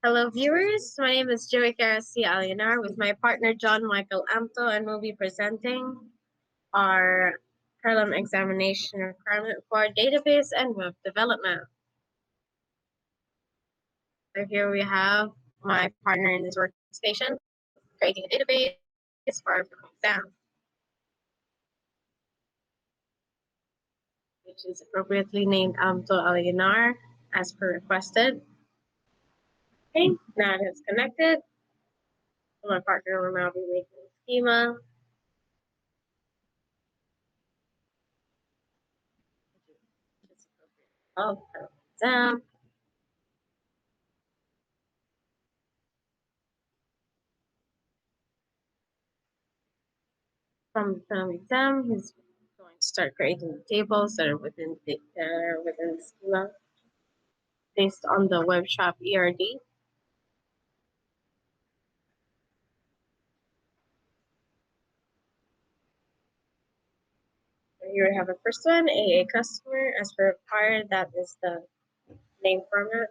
Hello viewers, my name is Joie Aleonar with my partner John Michael Amto, and we'll be presenting our Prelim examination requirement for database and web development. So here we have my partner in his workstation creating a database for our exam, which is appropriately named Amto Aleonar as per requested. Okay, now it is connected. So my partner will now be making a schema. Of her exam. From the exam, he's going to start creating the tables that are within the schema based on the web shop ERD. So here we have a first one, AA customer, as per required. That is the name format.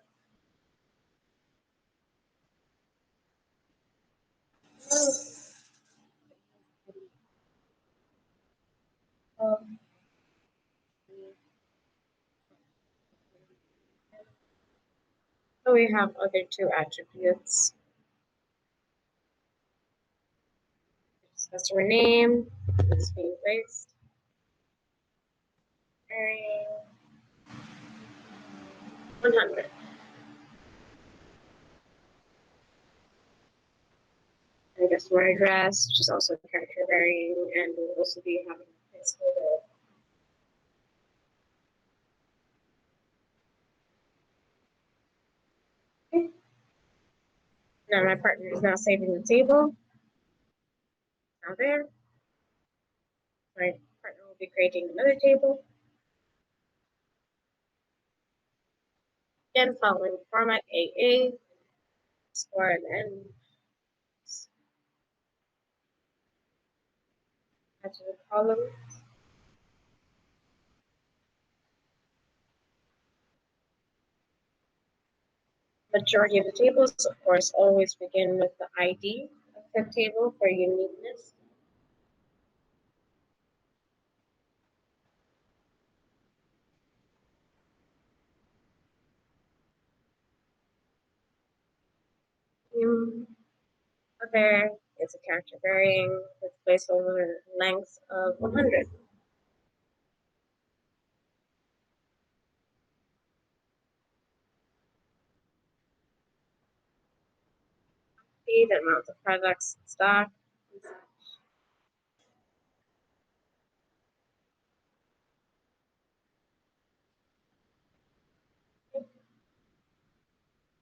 So we have other two attributes. Customer name is being placed. 100. And customer address, which is also character varying, and we'll also be having a placeholder. Okay. Now my partner is now saving the table. Now there. My partner will be creating another table. Again, following format AA, score and N. Add to the column. Majority of the tables, of course, always begin with the ID of the table for uniqueness. Other is a character varying with placeholder length of 100. The amount of products in stock.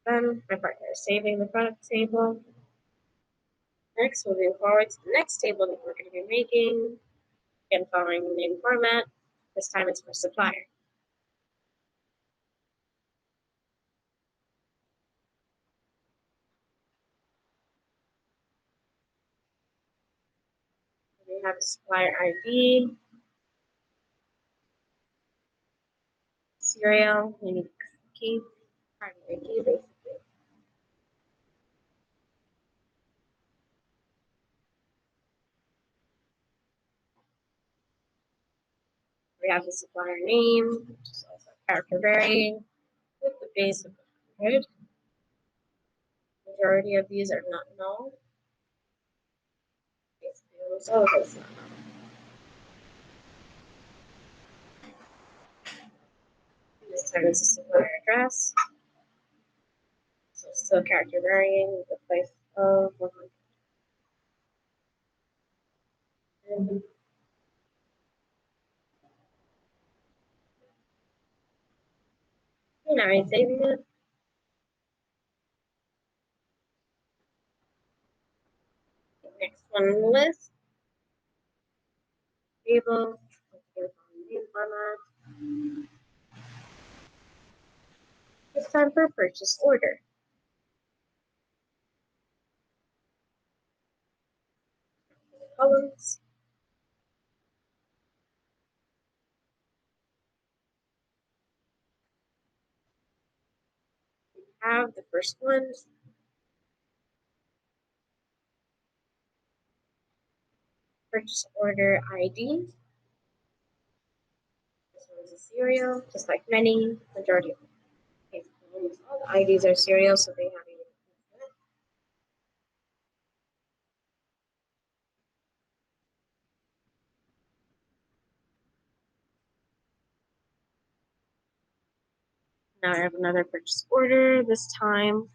Then my partner is saving the product table. Next, moving forward to the next table that we're going to be making. Again, following the name format. This time it's for supplier. We have supplier ID, serial, unique key, primary key, basically. We have the supplier name, which is also character varying, with the base of 100. Majority of these are not null. Basically, almost all of those not null. This time is the supplier address. So still character varying with the place of 100. Now I'm saving it. Next one on the list. Table. Name format. It's time for purchase order. Columns. We have the first one, purchase order ID. This one is a serial, just like many, majority of cases. Almost all the IDs are serial, so they have a Now I have another purchase order, this time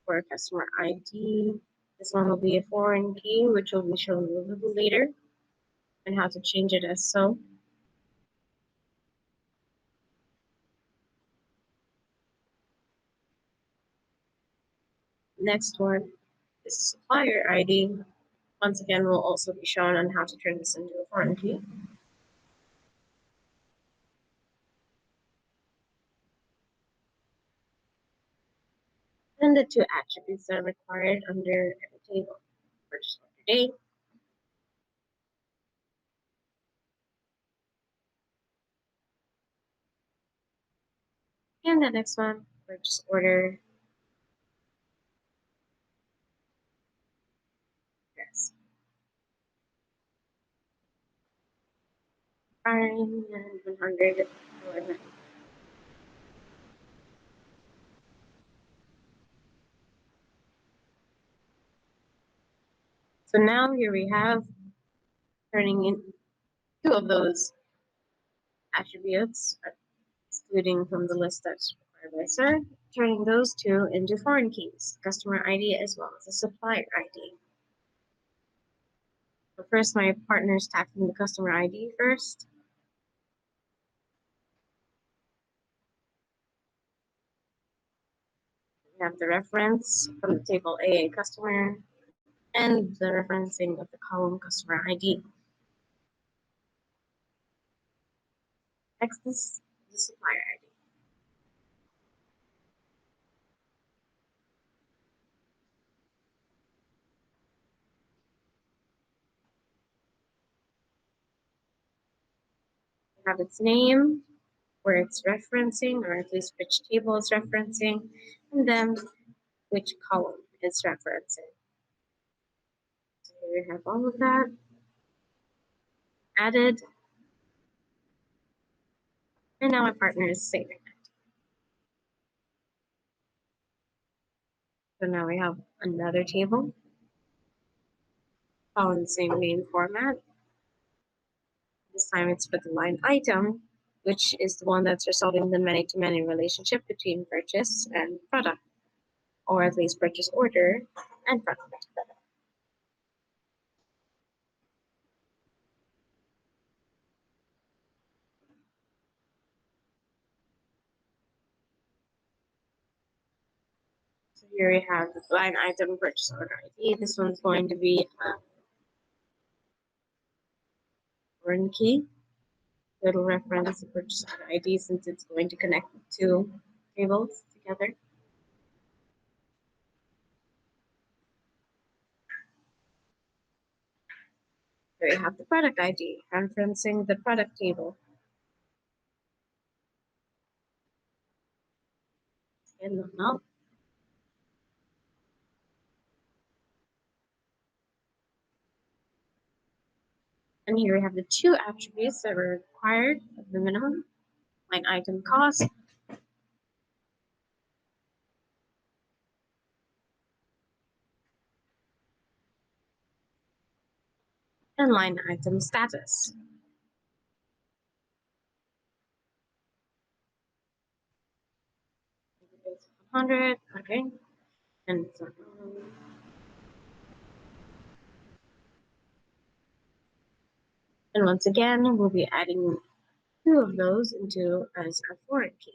for a customer ID. This one will be a foreign key, which will be shown a little later, and how to change it as so. Next one is supplier ID. Once again, will also be shown on how to turn this into a foreign key. And the two attributes that are required under the table. Purchase order date, and the next one, purchase order address. And 100. So now here we have turning in two of those attributes, excluding from the list that's required by SIR, turning those two into foreign keys, customer ID as well as a supplier ID. So first, my partner is tackling the customer ID first. We have the reference from the table AA customer and the referencing of the column customer ID. Next is the supplier ID. We have its name, where it's referencing, or at least which table it's referencing, and then which column it's referencing. So here we have all of that added, and now my partner is saving it. So now we have another table, following the same main format. This time it's for the line item, which is the one that's resolving the many-to-many relationship between purchase and product, or at least purchase order and product. So here we have the line item purchase order ID. This one's going to be a foreign key. It'll reference the purchase order ID since it's going to connect the two tables together. Here we have the product ID, referencing the product table. And now, and here we have the two attributes that were required of the minimum, line item cost, and line item status. 100, okay. And once again, we'll be adding two of those into as a foreign key.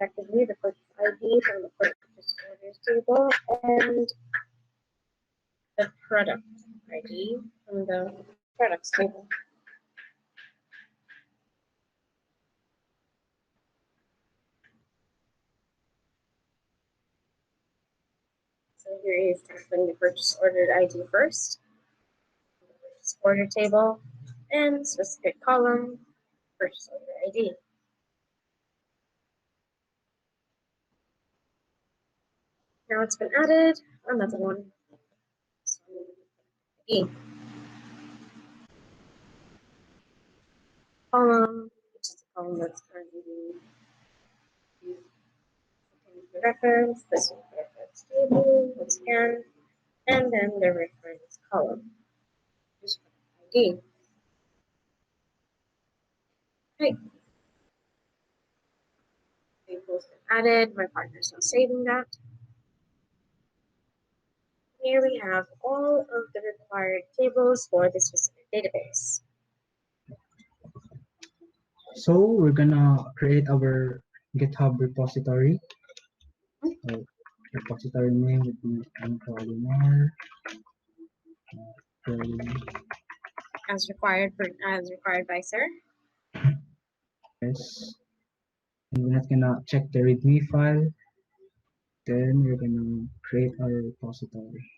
Effectively, the purchase ID from the purchase orders table and the product ID from the products table. So here is tackling the purchase order ID first, the purchase order table, and specific column, purchase order ID. Now it's been added. another one. So, E. Which is the column that's currently being used for reference. This is the reference table, the scan, and then the reference column. Just for ID. Right. Tables been added. My partner's not saving that. Here we have all of the required tables for this specific database. So we're gonna create our GitHub repository. So repository name would be Aleonar. As required by Sir. Yes. And we're not gonna check the README file. Then we're gonna create our repository.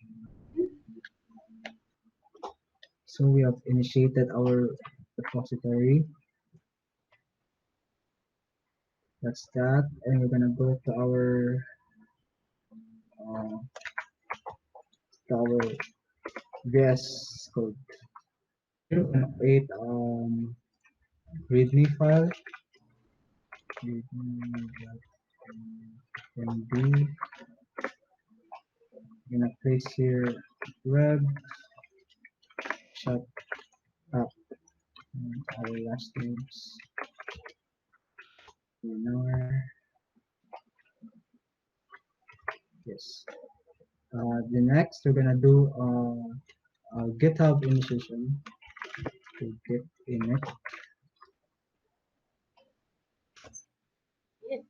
So we have initiated our repository. That's that. And we're gonna go to uh, our VS Code. We're gonna create README file. README.md. We're gonna place here web shut up and our last names. Aleonar. Yes. The next we're gonna do GitHub initiation to git init. Yeah.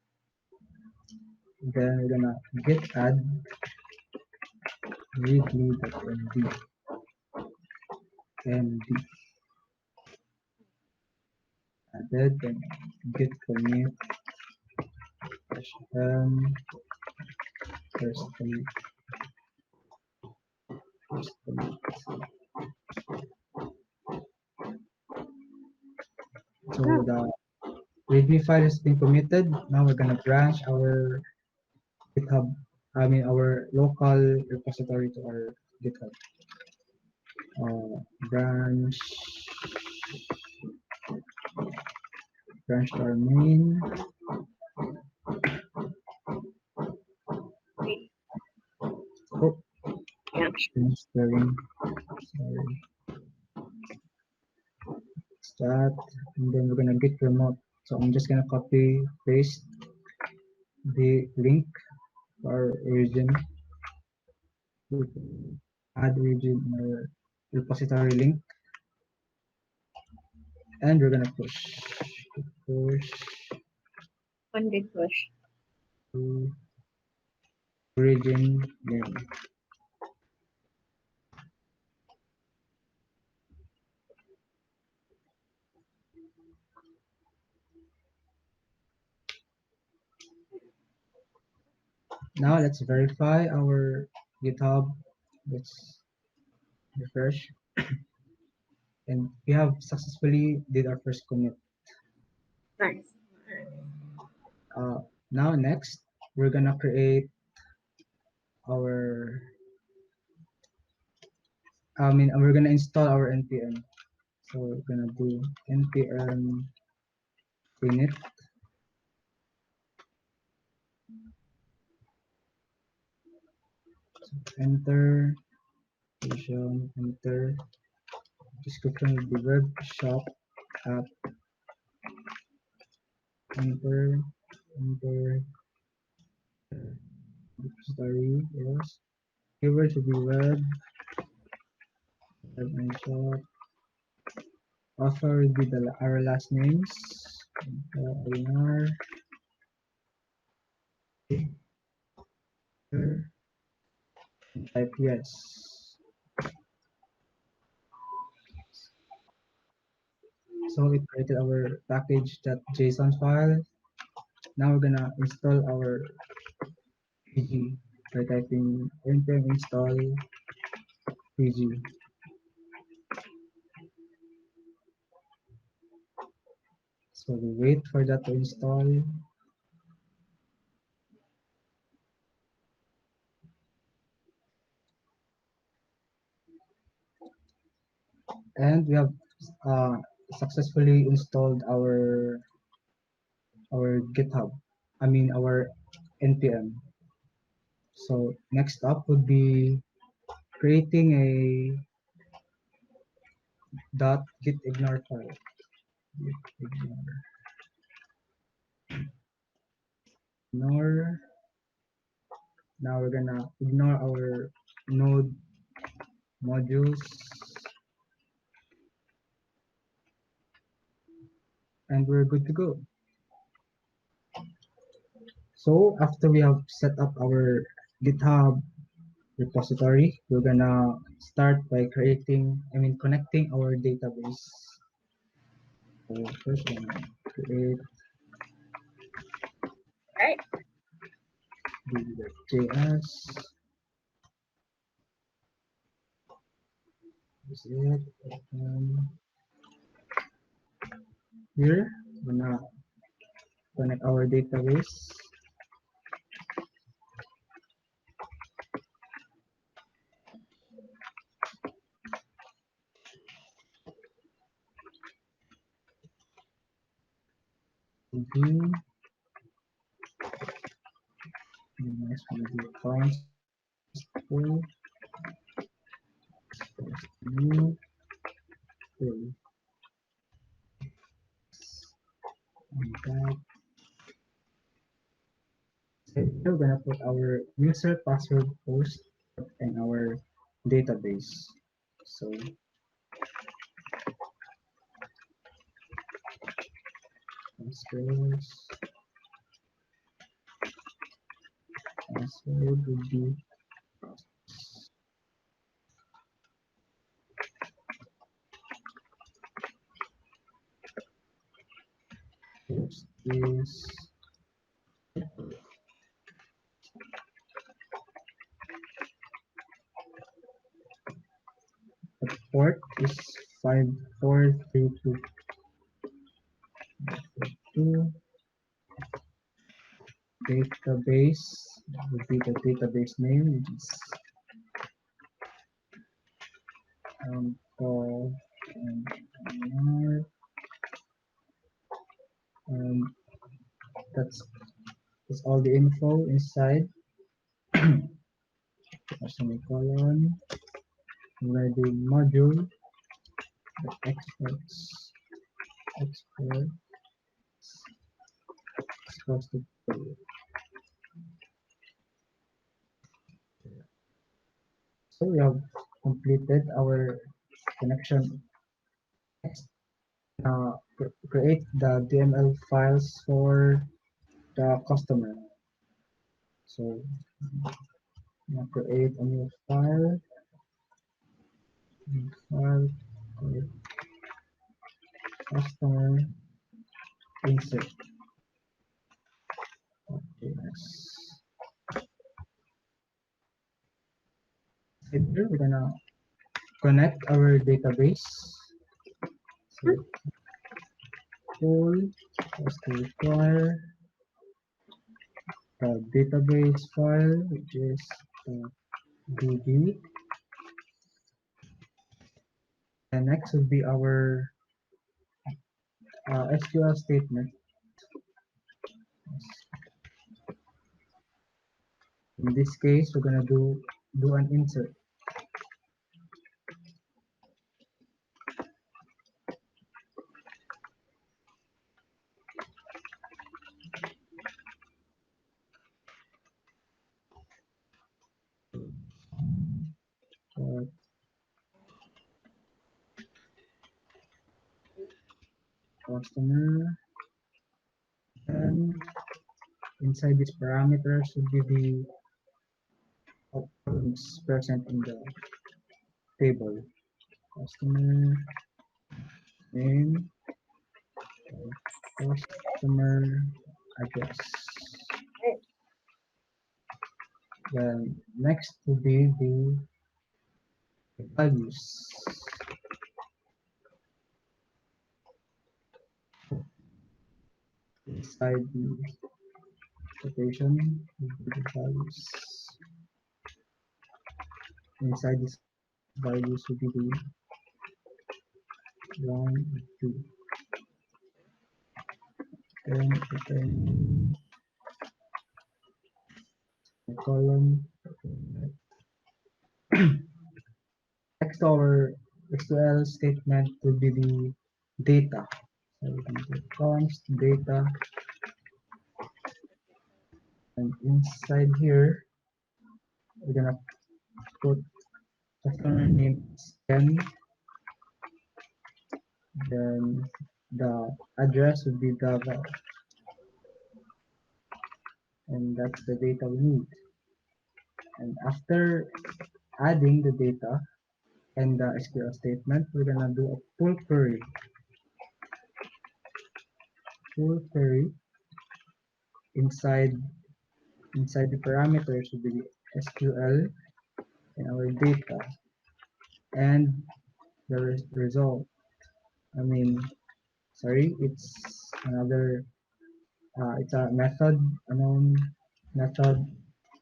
Then we're gonna git add readme.md md added. Then git commit first commit first commit. So the readme file has been committed. Now we're gonna branch our GitHub, our local repository to our GitHub. Branch to our main. Oh, Yeah. spelling. Sorry. Start, and then we're gonna git remote. So I'm just gonna copy paste the link to our origin. Add origin or repository link, and we're gonna push One big push. to origin name. Now let's verify our GitHub. Let's refresh, and we have successfully did our first commit. Nice. Now next, we're gonna create our, we're gonna install our npm. So we're gonna do npm init. So enter, version, enter, description will be web shop app, enter, story, yes. Keyword should be web and shop. Author will be our last names. Aleonar. Type yes. So we created our package.json file. Now we're gonna install our PG by typing npm install PG. So we wait for that to install. and we have uh, successfully installed our GitHub. I mean our npm. So next up would be creating a .gitignore file. Ignore. Now we're gonna ignore our node modules and we're good to go. So after we have set up our GitHub repository, we're gonna start by connecting our database. So first we're gonna create Right. JS. This is it. Here, we're gonna connect our database. View. Next, we're gonna do const new fill. And that we're gonna put our user password host in our database. So password would be host is the port is 5432. Database would be the database name, which is Amto and Aleonar. And that's all the info inside. Semicolon. We're gonna do module the export supposed to be. So we have completed our connection. Next, create the DML files for the customer. So create a new file called customer insert. Okay, next. Here we're gonna connect our database. So pull has to require the database file, which is db. And next would be our SQL statement. In this case, we're gonna do an insert. Customer, and inside these parameters would be the outcomes present in the table. Customer name, customer address. Then next would be the values. Inside the quotation would be the values. Inside this values would be the 1, 2, then the column. Next, our SQL statement will be the data. So we can do const data, and inside here we're gonna put customer name is Ken, then the address would be Java, and that's the data we need. And after adding the data and the SQL statement, we're gonna do a pull query. Pull query inside the parameters would be the SQL and our data and the result. I mean, sorry, it's another. It's a method, a known method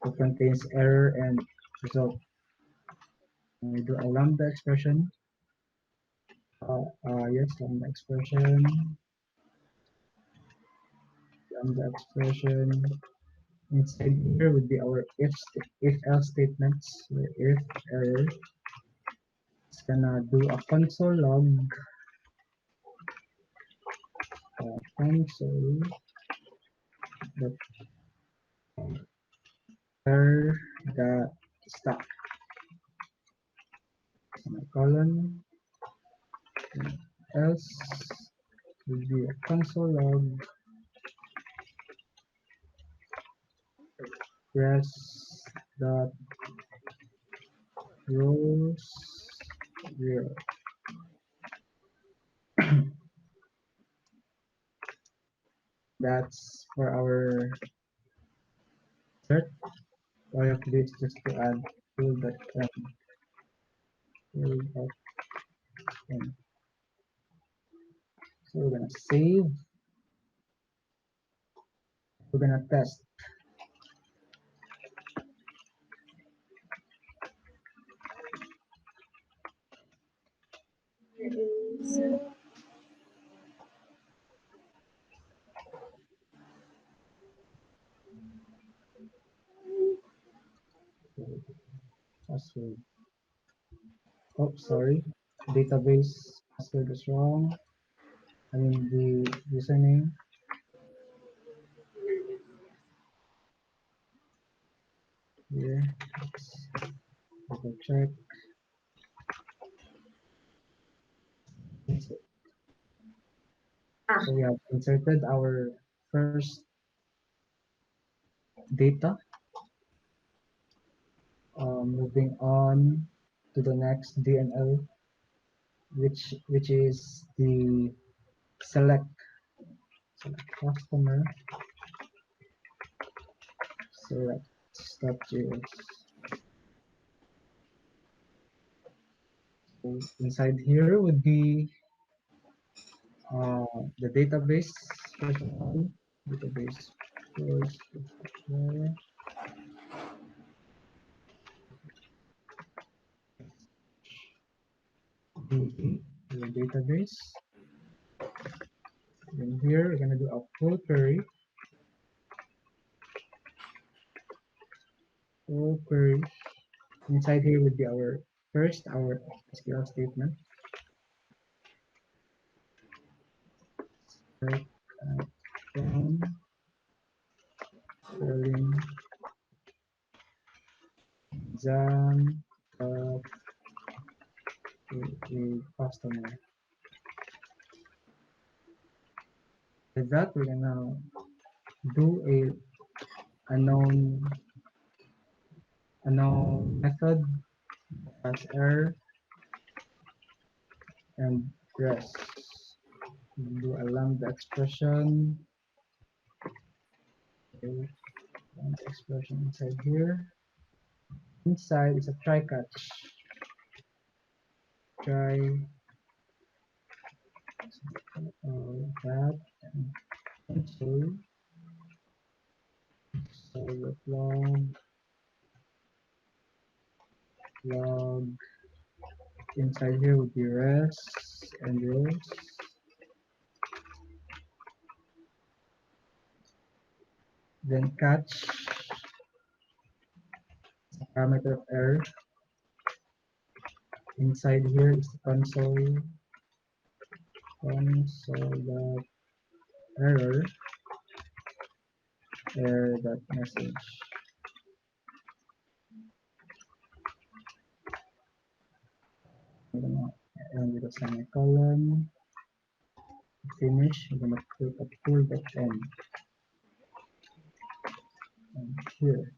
that contains error and result. We do a lambda expression. Yes, lambda expression. Lambda expression. Inside here would be our if else statements. Where if error, it's gonna do a console log. Console that error the stack. Colon else would be a console log press dot rows 0. That's for our cert. All you have to do is just to add tool.m. Tool.m. So we're gonna save. We're gonna test. Password. Oh, sorry. Database password is wrong. I mean the username. Here. Let's double check. Ah, So we have inserted our first data. Moving on to the next DNL, which is the select customer select stop.js. So inside here would be the database first of all, database first the database. Then here we're gonna do a full query. Full query. Inside here would be our SQL statement. Right, from Prelim exam of a customer. With that, we're gonna do a known method as error and rest. We do a lambda expression. Okay, lambda expression inside here. Inside is a try catch. Try that and console. So log Inside here would be res and rows. Then catch parameter of error. Inside here is the console.error error.message. I'm gonna end with a semicolon. Finish. I'm gonna put a pull.end. And here.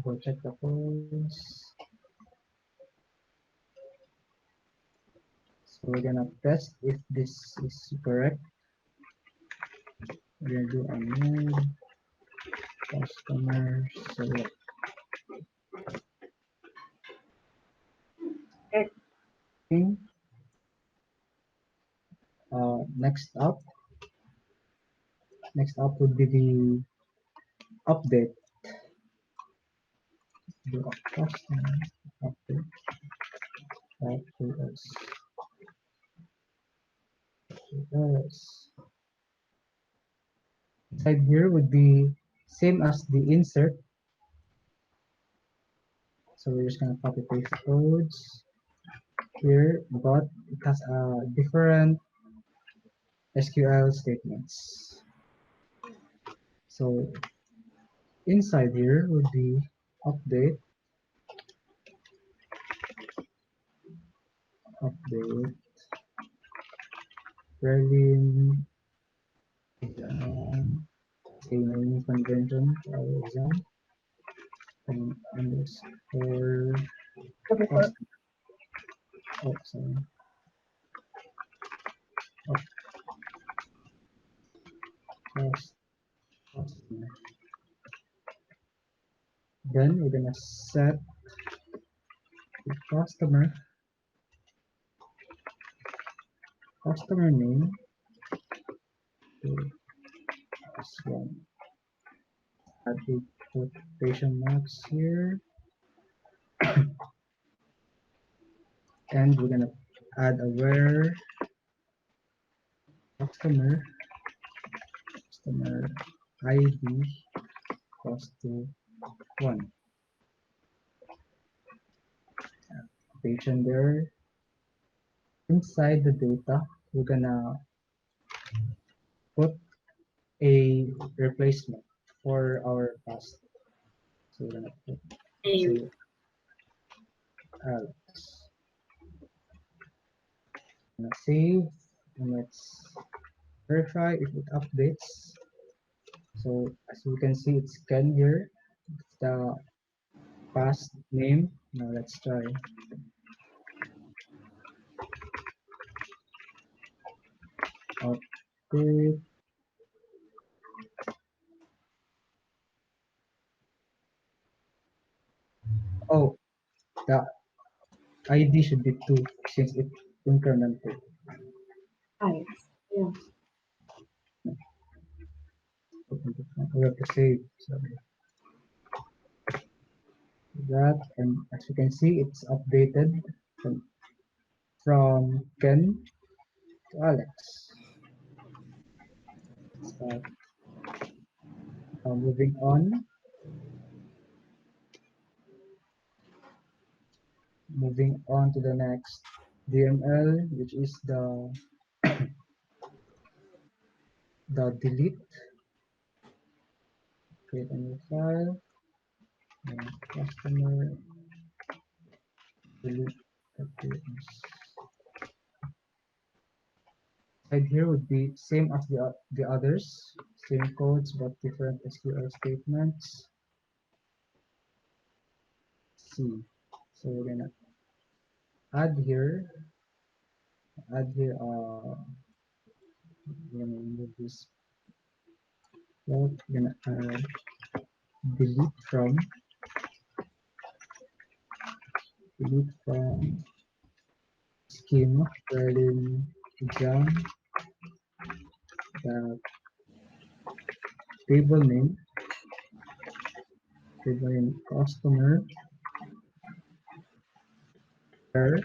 Go check the polls. So we're gonna test if this is correct. We're gonna do a new customer select. Okay. Next up would be the update. Do a customer update to us. Inside here would be same as the insert. So we're just gonna copy paste codes here, but it has a different SQL statements. So inside here would be update Prelim naming convention for our exam and underscore cost. Oh, sorry. Of customer. Then we're gonna set the customer name to this one. Add the quotation marks here, and we're gonna add a where customer ID equals to 1. Quotation there. Inside the data, we're gonna put a replacement for our past. So we're gonna put say Alex. Gonna save and let's verify if it updates. So as you can see, it's Ken here. It's the past name. Now let's try. Update. Oh, the ID should be 2 since it incremented. Right. Yeah. We have to save. Sorry. That, and as you can see, it's updated from Ken to Alex. So, moving on. Moving on to the next DML, which is the delete. Create a new file. And customer delete appearance. Side here would be same as the others, same codes but different SQL statements. C. So we're gonna add here. We're gonna remove this. We're gonna add delete from schema Prelim exam the table name Define customer care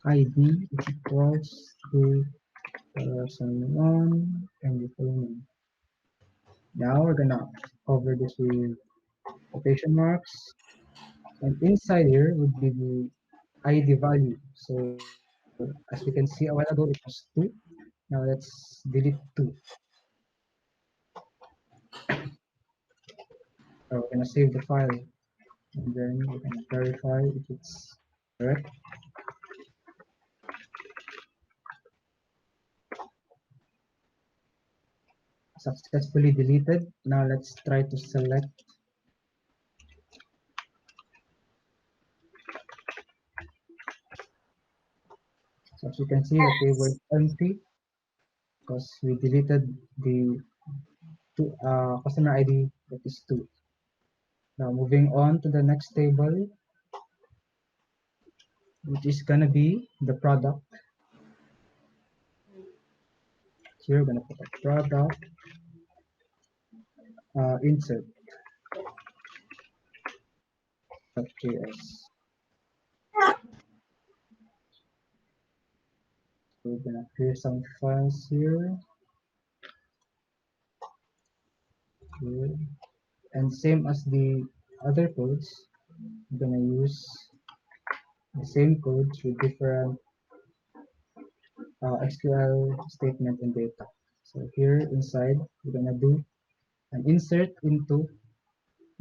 ID is equals to person one and the full name. Now we're gonna cover this with quotation marks, and inside here would be the ID value. So as we can see a while ago, it was 2. Now let's delete 2. So we're gonna save the file, and then we're gonna verify if it's correct. Successfully deleted. Now let's try to select. So as you can see, the table is empty because we deleted the customer ID that is 2. Now moving on to the next table, which is gonna be the product. Here we're gonna put a product insert .js. So we're gonna create some files here, here, and same as the other codes, we're gonna use the same codes with different SQL statement and data. So here inside, we're gonna do an insert into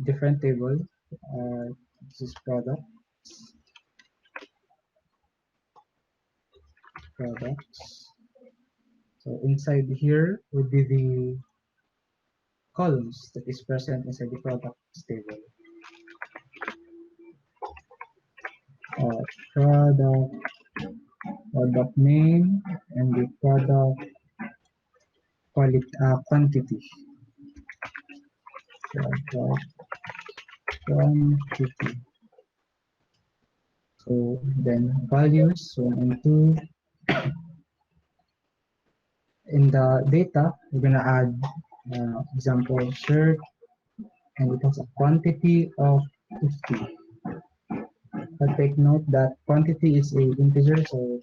different table. This is products. So inside here would be the columns that is present inside the products table. Uh, product, product name, and the product quantity. Product quantity. So then values 1 and 2. In the data, we're gonna add example shirt, and it has a quantity of 50. But take note that quantity is a integer, so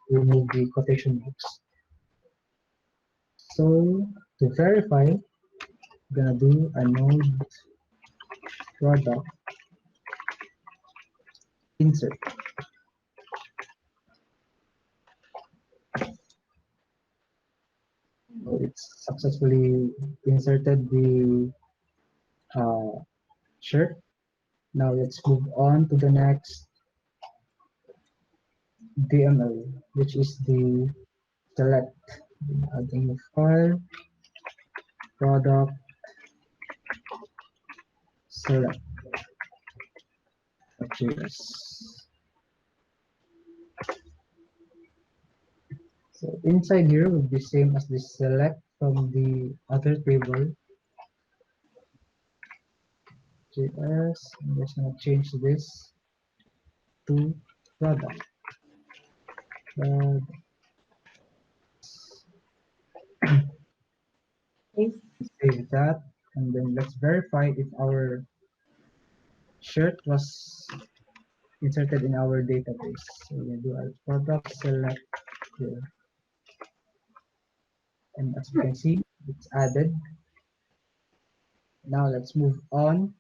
remove the quotation marks. So to verify, we're gonna do a node product insert. So it's successfully inserted the shirt. Now let's move on to the next DML, which is the select. Adding the file product select.js. So inside here would be same as the select from the other table. JS. I'm just gonna change this to product. Save that, and then let's verify if our shirt was inserted in our database. So we're gonna do a product select here, and as you can see, it's added. Now let's move on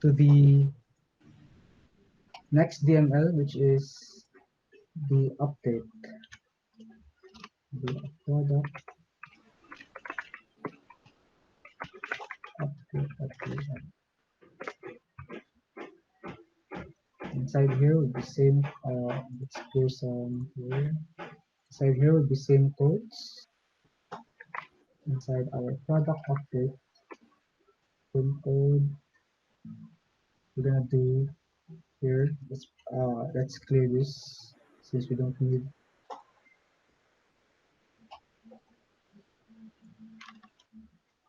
to the next DML, which is the update. The product update. Inside here would be same. Let's go some here. Inside here would be same codes. Inside our product update, same code. We're gonna do here. Let's clear this since we don't need.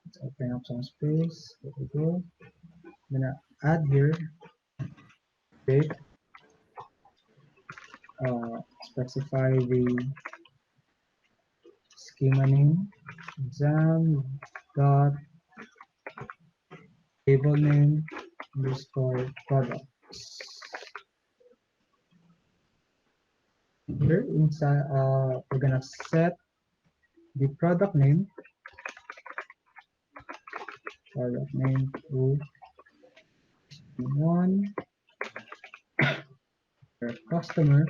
Let's open up some space. There we go. I'm gonna add here date. Specify the schema name, exam dot table name underscore products. Here inside, we're gonna set the product name to one per customer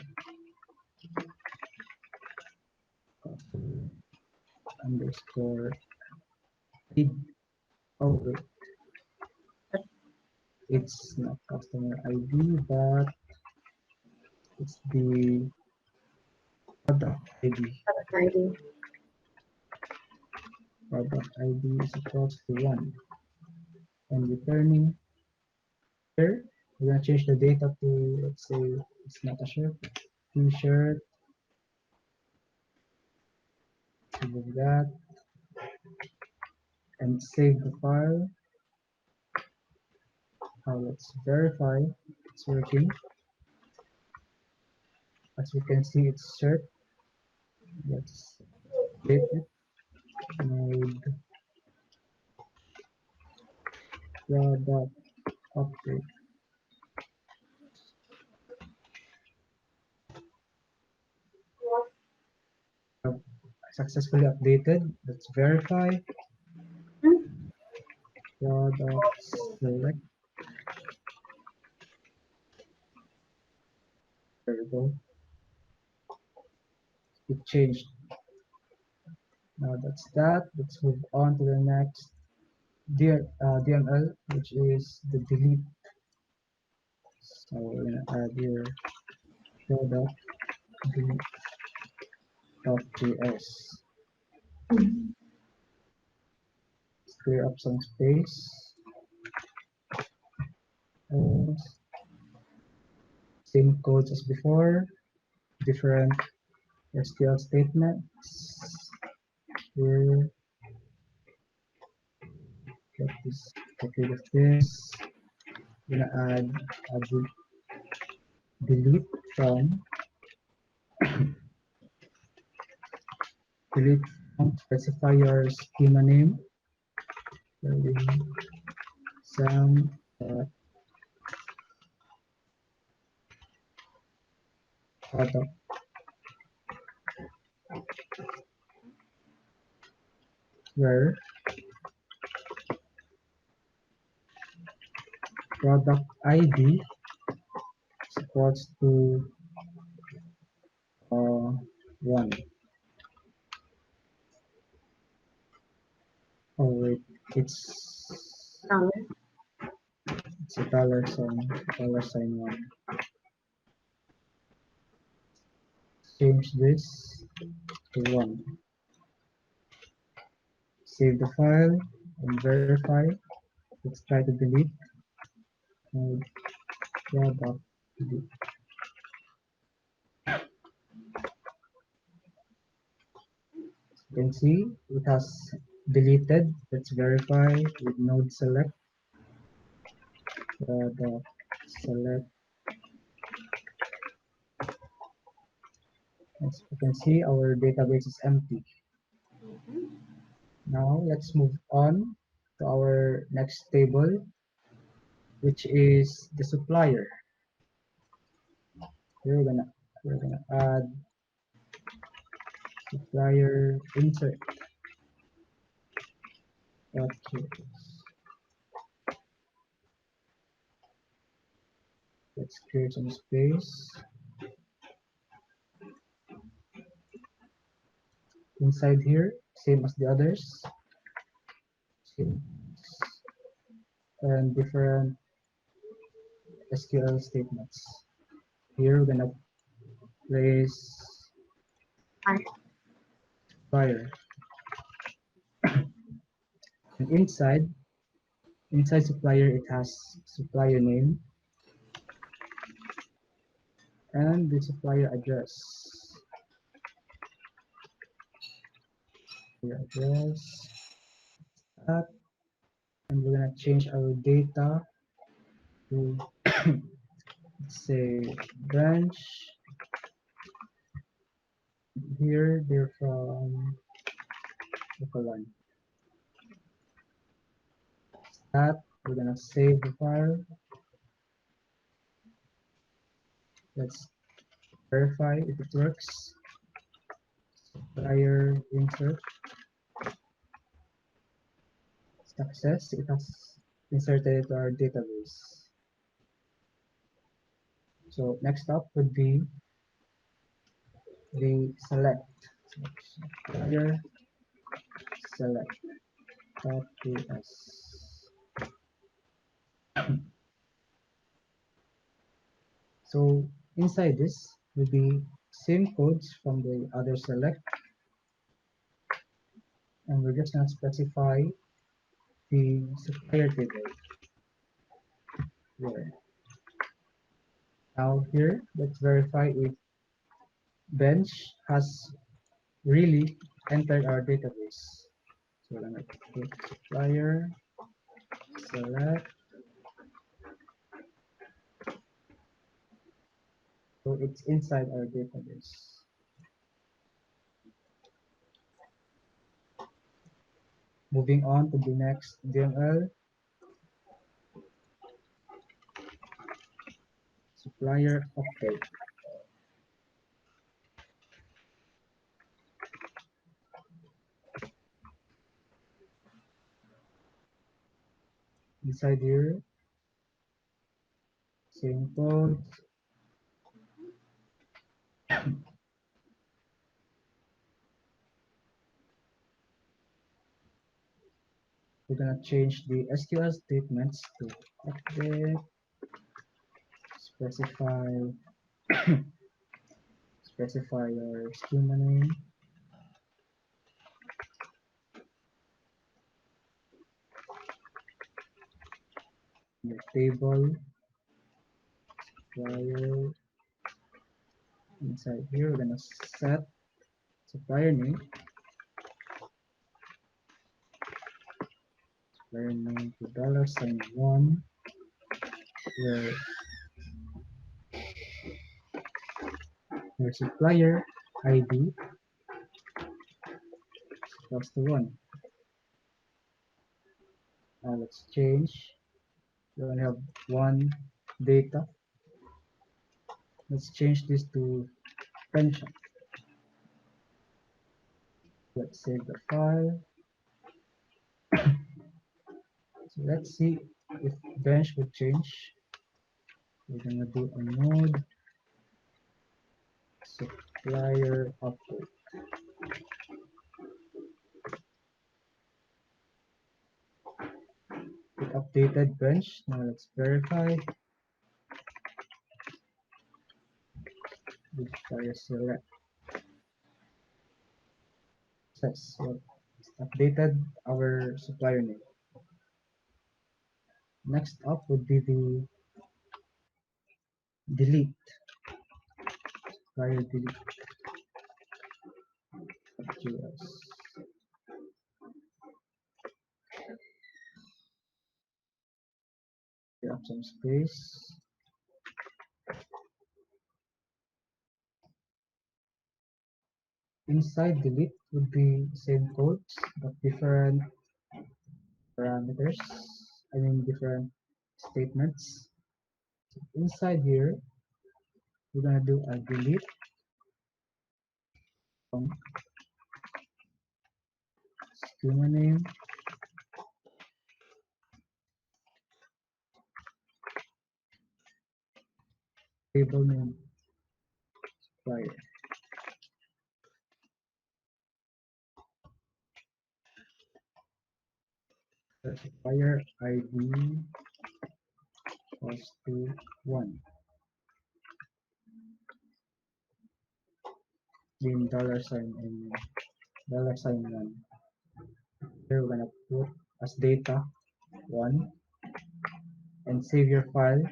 underscore ID. Oh wait, it's not customer ID, but it's the product ID. ID. Product ID is equals to 1. And returning here, we're gonna change the data to, let's say, it's not a shirt, t-shirt, remove that, and save the file. Now let's verify it's working. As we can see, it's shirt. Let's save it. Mode product update. Successfully updated. Let's verify. Product select. There we go. It changed. Now that's that. Let's move on to the next DML, which is the delete. So we're gonna add here product delete.js. Let's clear up some space. And same codes as before, different SQL statements. Here, get rid of this. We're gonna add a delete from specify your schema name. Some product where product ID is equals to 1. Oh wait, it's a $sign 1. Change this to 1. Save the file and verify. Let's try to delete. Product delete. You can see it has deleted. Let's verify with node select. Product select. As you can see, our database is empty. Now let's move on to our next table, which is the supplier. Here we're gonna add supplier insert. Okay. Let's create some space. Inside here, same as the others. And different SQL statements. Here we're gonna place supplier. And inside supplier, it has supplier name and the supplier address. The address that, and we're gonna change our data to let's say branch. Here they're from local one. That we're gonna save the file. Let's verify if it works. Supplier insert. Success. It has inserted into our database. So next up would be the select. Supplier select .ps. So inside this will be same codes from the other select, and we're just gonna specify the supplier table here. Now here, let's verify if bench has really entered our database. So we're gonna put supplier select. So it's inside our database. Moving on to the next DML, supplier update. Inside here, same code. We're gonna change the SQL statements to update, specify specify your schema name, your table, supplier. Inside here, we're gonna set supplier name, to $1, where your supplier ID equals to 1. Now let's change. We only have one data. Let's change this to pension. Let's save the file. So let's see if bench would change. We're gonna do a node supplier update. It updated bench. Now let's verify with supplier select. Yes, well, it's updated our supplier name. Next up would be the delete. Supplier delete. JS. Clear up some space. Inside delete would be same codes but different parameters. I mean different statements. So inside here, we're gonna do a delete from schema name, table name, supplier. The supplier ID equals to 1. Then $sign and $1. Here we're gonna put as data 1 and save your file.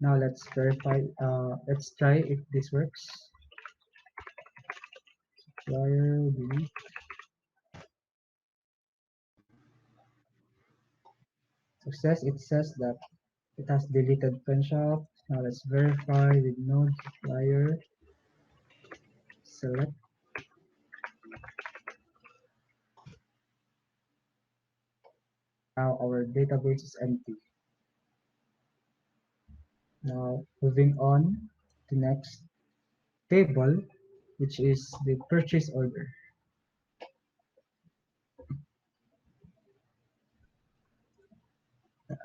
Now let's verify, let's try if this works. Supplier delete. Success, it says that it has deleted pen shop. Now let's verify with node supplier select. Now our database is empty. Now moving on to next table, which is the purchase order.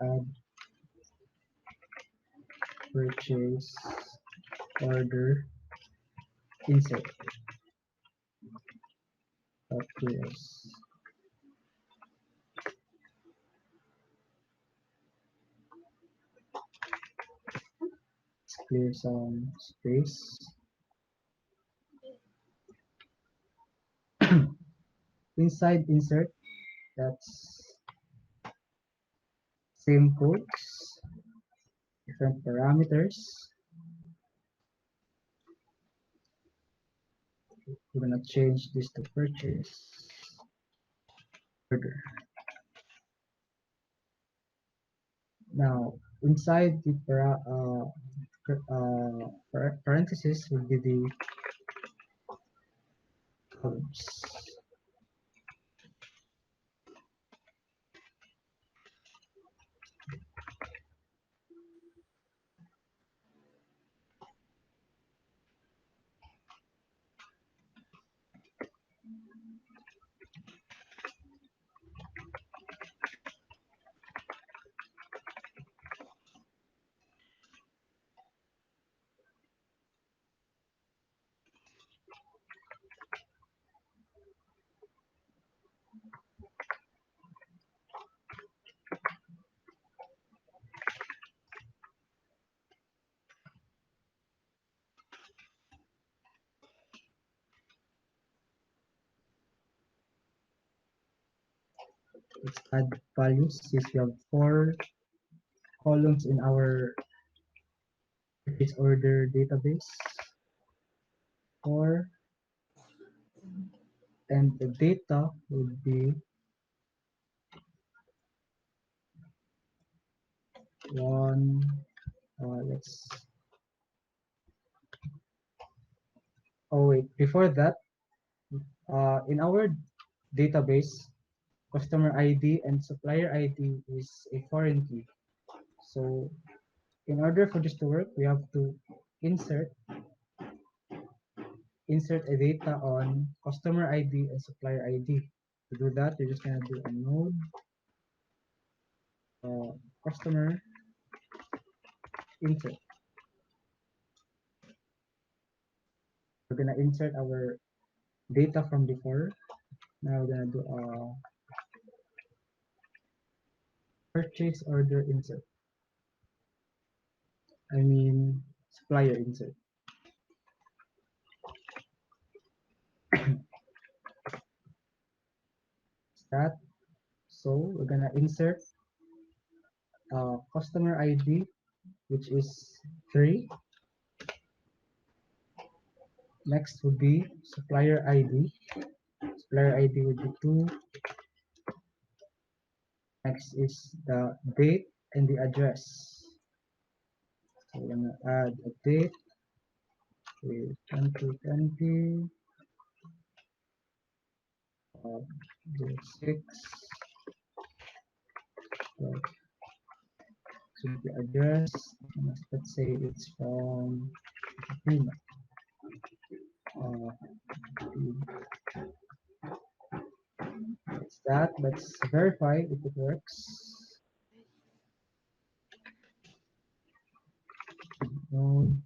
Add purchase order insert .ps. Let's clear some space. Inside insert, that's same codes, different parameters. We're gonna change this to purchase order. Now inside the parentheses will be the columns. Let's add values since we have 4 columns in our purchase order database. 4, and the data would be 1. Let's. Oh wait, before that, in our database, customer ID and supplier ID is a foreign key. So in order for this to work, we have to insert a data on customer ID and supplier ID. To do that, you're just gonna do a node customer insert. We're gonna insert our data from before. Now we're gonna do a purchase order insert. I mean supplier insert. That. So we're gonna insert customer ID, which is 3. Next would be supplier ID. Supplier ID would be 2. Next is the date and the address. So we're gonna add a date with 2020 06. So the address, let's say it's from Prima. It's that. Let's verify if it works. Node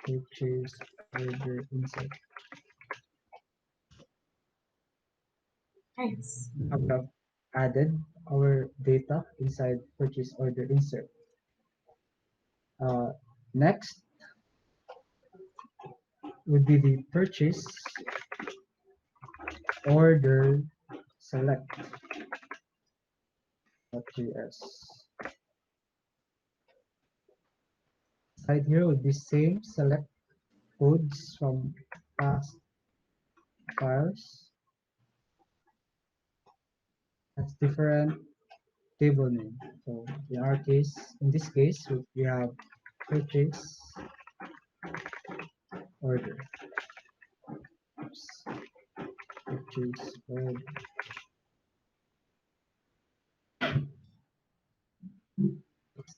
purchase order insert. Nice. I have added our data inside purchase order insert. Next would be the purchase order select.js. Inside here would be same select codes from past files. That's different table name. So in this case, we have purchase order. Oops. Purchase order.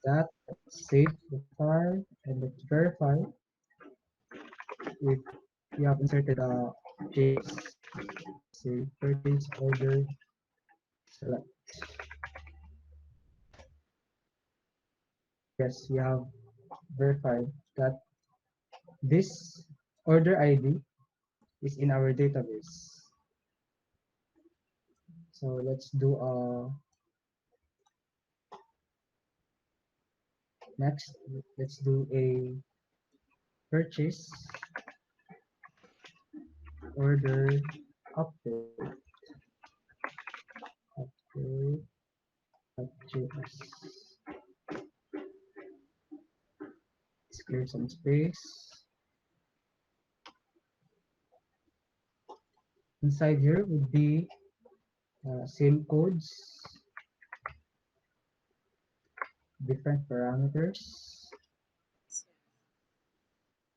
that. Let's save the file and let's verify if you have inserted a purchase. Say purchase order select. Yes, we have verified that this order ID is in our database. So let's do a next. Let's do a purchase order update. Update.js. Let's clear some space. Inside here would be same codes, different parameters.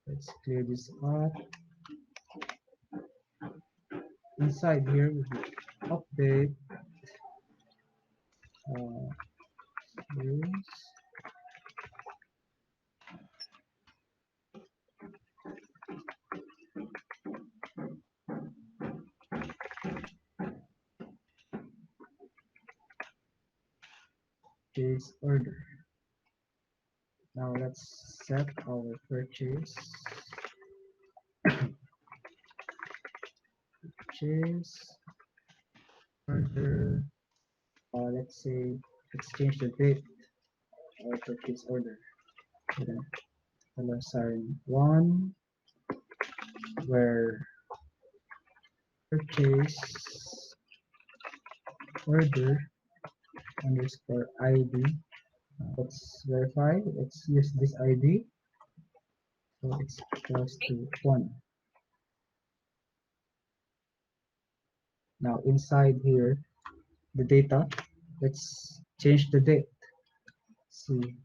Let's clear this up. Inside here would be update use purchase order. Now let's set our purchase order. Let's say let's change the date of purchase order. Sign 1 where purchase order underscore ID. Let's verify. Let's use this ID. So it's equals to 1. Now inside here, the data, let's change the date. See,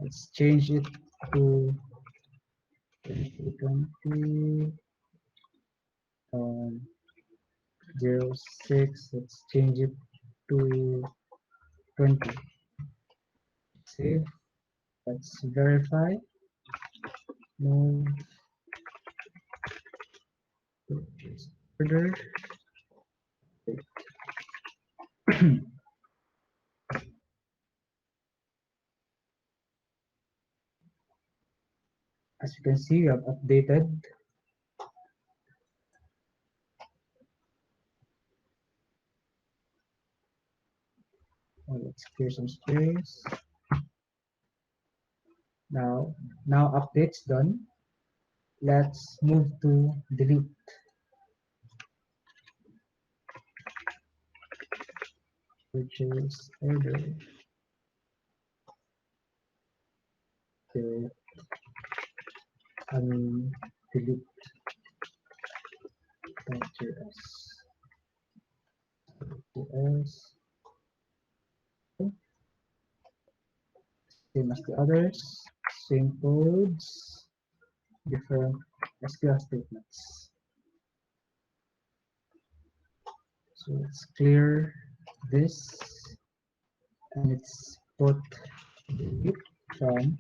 let's change it to 2020 06. Let's change it to 20. Save. Let's verify. No purchase order. As you can see, we have updated. Let's clear some space. Now updates done. Let's move to delete. Purchase order. Okay. Delete .js. Same as the others. Same codes. Different SQL statements. So let's clear this and let's put delete from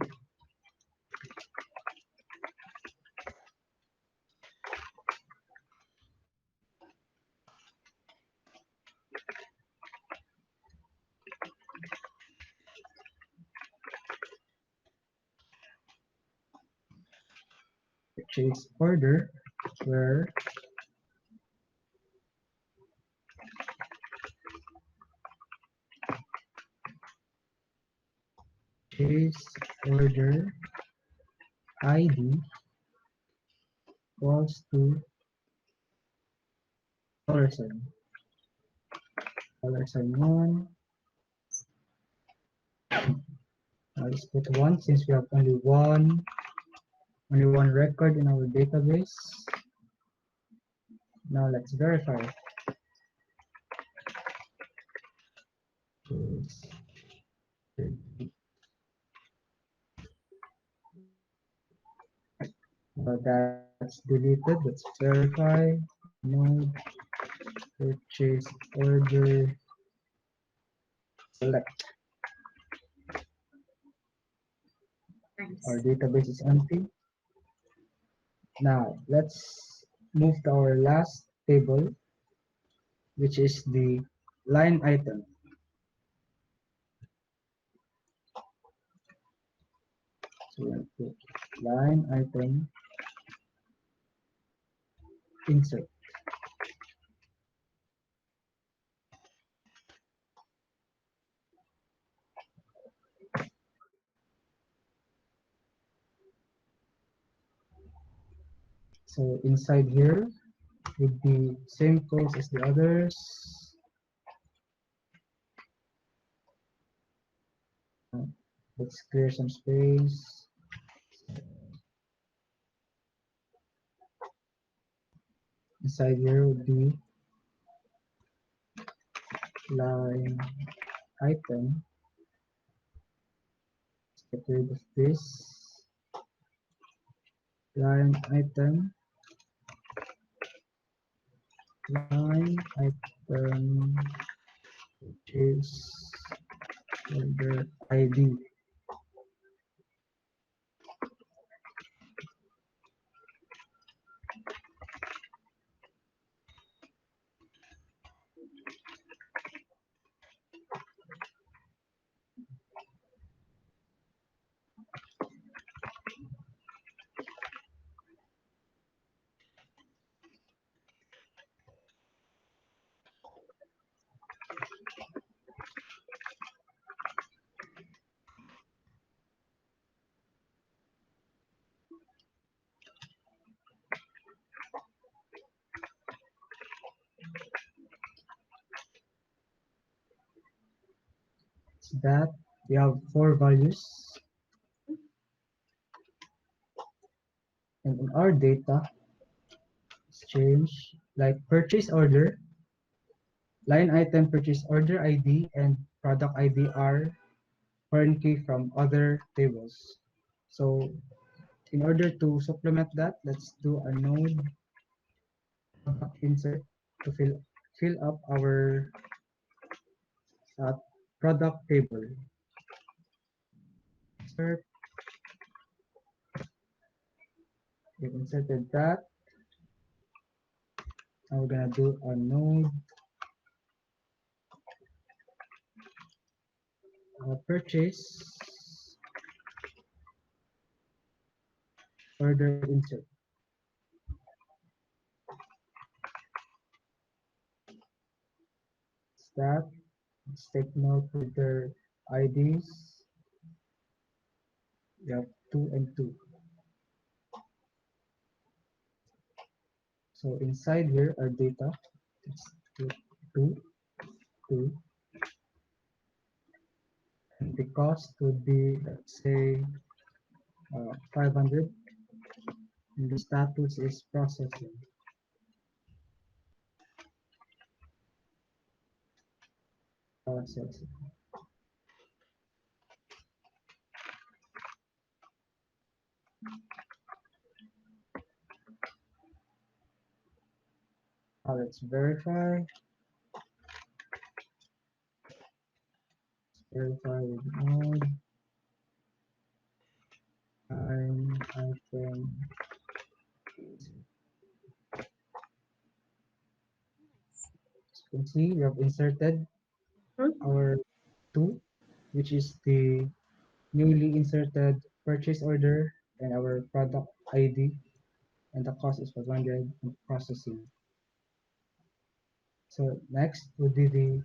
purchase order where purchase order ID equals to $sign. $1. Let's put 1 since we have only one record in our database. Now let's verify. That's deleted. Let's verify. Node purchase order select. Our database is empty. Now let's move to our last table, which is the line item. So we'll put line item insert. So inside here with the same codes as the others. Let's clear some space. Inside here would be line item. Let's get rid of this. Line item. Line item is folder ID. So that we have 4 values, and in our data exchange, like purchase order, line item purchase order ID and product ID are foreign key from other tables. So in order to supplement that, let's do a node product insert to fill up our uh, product table. Insert, we've inserted that. Now we're gonna do a node purchase order insert. That. Let's take note with their IDs. We have 2 and 2. So inside here are data. It's 2, 2, 2. And the cost would be, let's say, 500. And the status is processing. Processing. Now let's verify. Verify with node. Item. As you can see, we have inserted our 2, which is the newly inserted purchase order and our product ID, and the cost is 500 and processing. So next would be the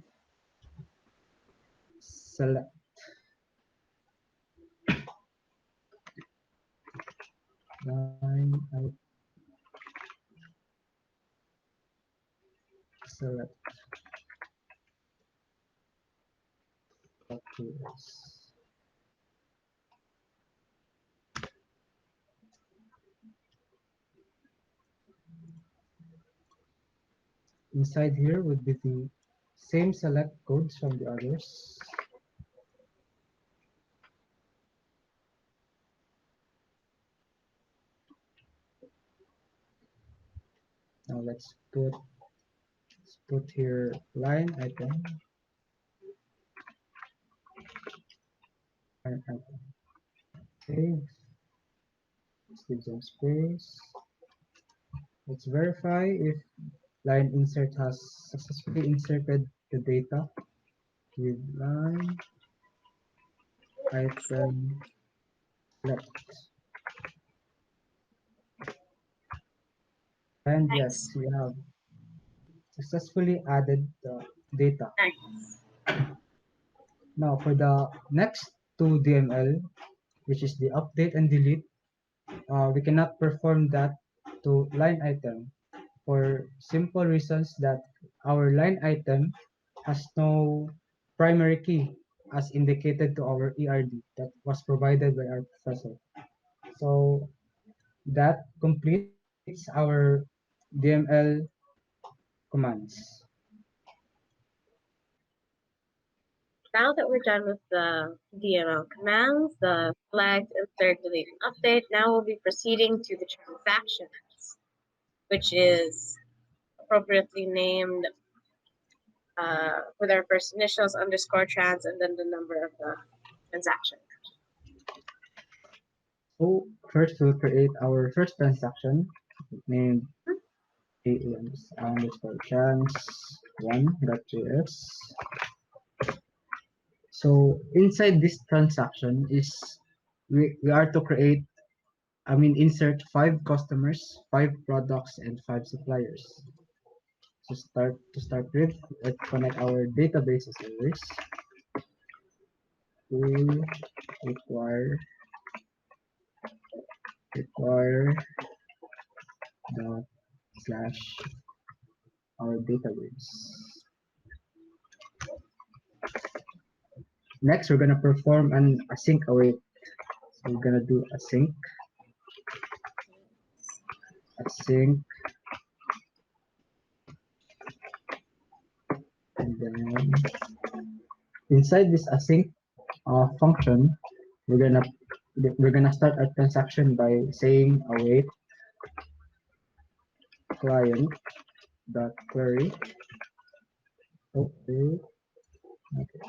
select. Line out select. Inside here would be the same select codes from the others. Now let's put here line item. Line item. Okay. give some space. Let's verify if line insert has successfully inserted the data. Give line item left. And yes, Nice. we have successfully added the data. Nice. Now for the next two DML, which is the update and delete, we cannot perform that to line item for simple reasons that our line item has no primary key as indicated to our ERD that was provided by our professor. So that completes our DML commands. Now that we're done with the DML commands, the select, insert, delete, and update, now we'll be proceeding to the transactions, which is appropriately named with our first initials underscore trans and then the number of the transaction. So first we'll create our first transaction named AMs underscore chance one.js. So inside this transaction is we are to create, insert 5 customers, 5 products, and 5 suppliers. So to start with, let's connect our database servers. We require dot slash our database. Next, we're gonna perform an async await. So we're gonna do async, and then inside this async function, we're gonna we're gonna start our transaction by saying await client dot query. Okay,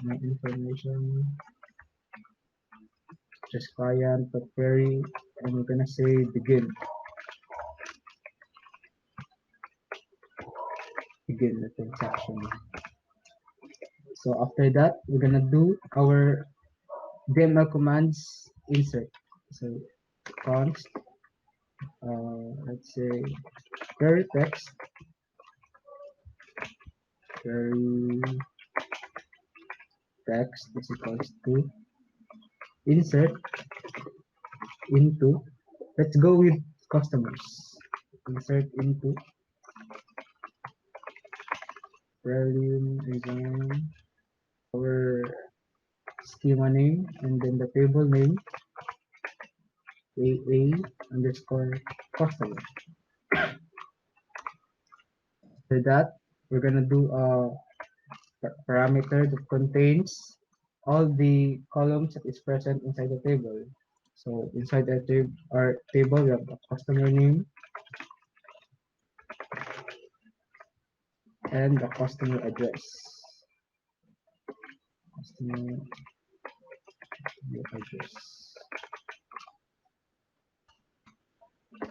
my information just client dot query, and we're gonna say begin the transaction. So after that, we're gonna do our DML commands insert. So const, let's say query text, query text is equals to insert into. Let's go with customers. Insert into Prelim exam, our schema name, and then the table name AA underscore customer. For that, we're gonna do a parameter that contains all the columns that is present inside the table. So inside our table, we have the customer name and the customer address. Customer address.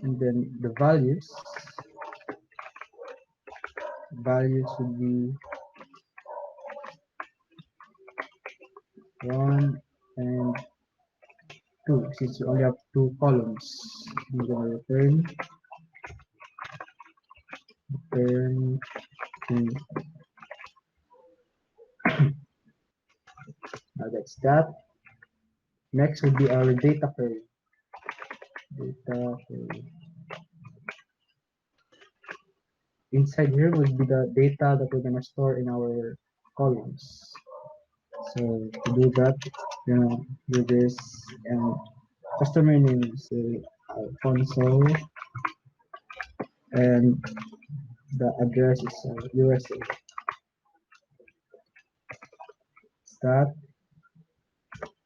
And then the values would be 1 and 2, since we only have 2 columns. We're gonna return 2. Now that's that. Next would be our data query. Inside here would be the data that we're gonna store in our columns. So to do that, do this, and customer name say Alfonso, and the address is USA. Start.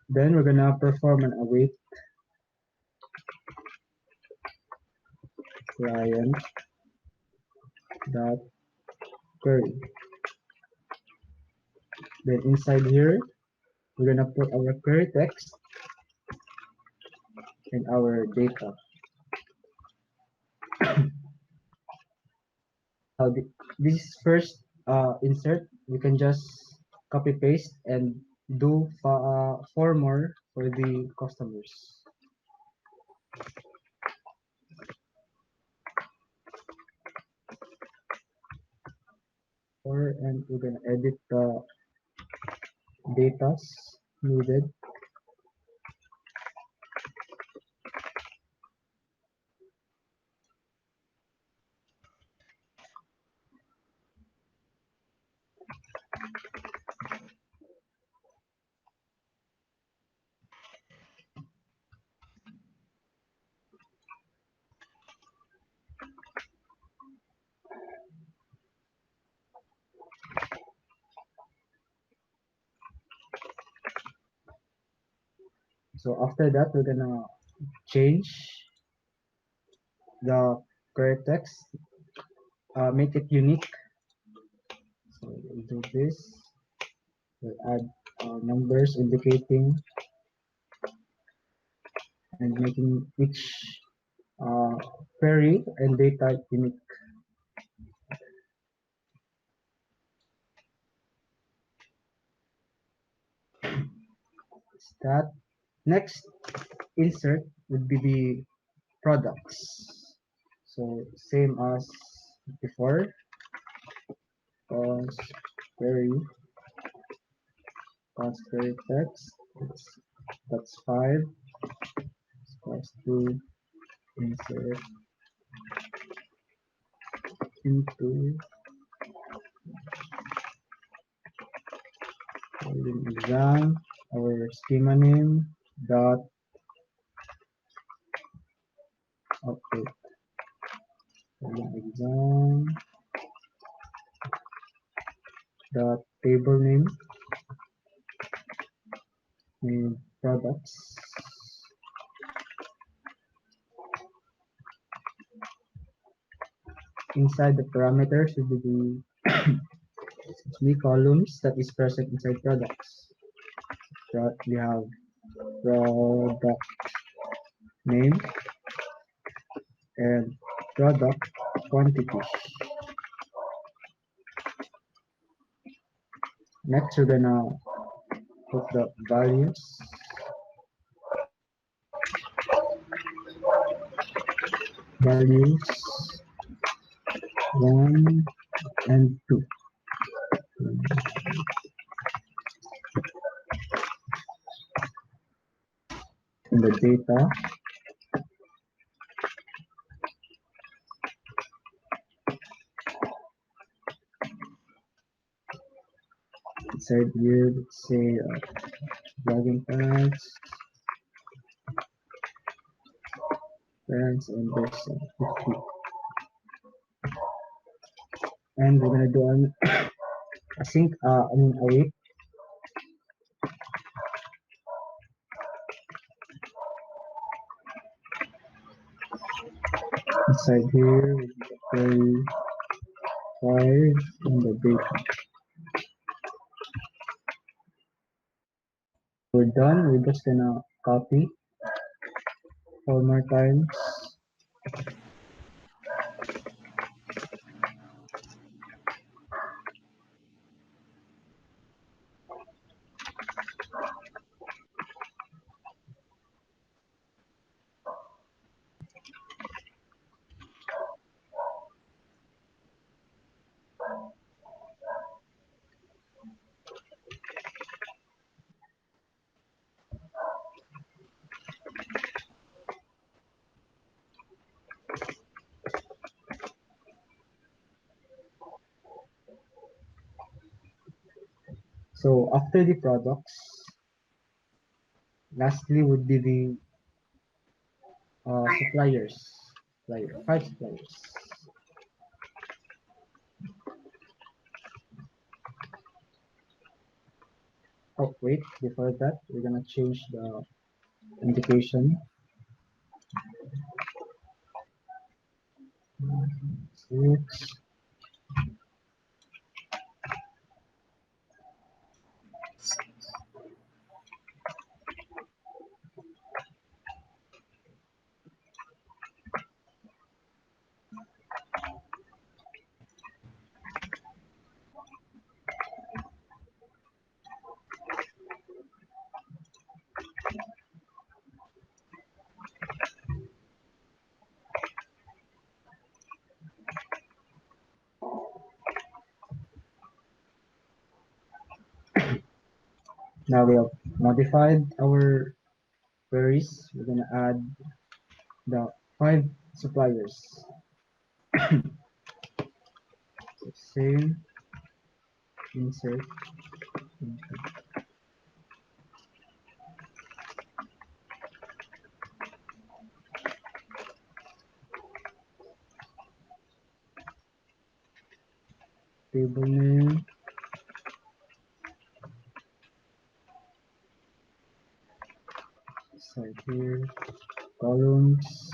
Then we're gonna perform an await client dot query. Then inside here, we're gonna put our query text and our data. This first insert, we can just copy paste and do four more for the customers. And we're gonna edit the data needed. So after that, we're gonna change the correct text, make it unique. So we'll do this. We'll add numbers indicating and making each uh, query and data unique. That next insert would be the products. So same as before, cons query, cons query text. That's 5. Cons to insert into exam, our schema name dot update exam dot table name and products. Inside the parameters will be the columns that is present inside products. We have product name and product quantity. Next, we're gonna put the values. Values 1 and 2. In the data, inside here, let's say login parents, and there's 50. And we're gonna do an await. Inside here, we query 5 in the data. We're done. We're just gonna copy 4 more times. So after the products, lastly would be the suppliers. 5 suppliers. Oh wait, before that, we're gonna change the indication. Six. Now we have modified our queries. We're gonna add the 5 suppliers. So same, insert, table name, side here, columns,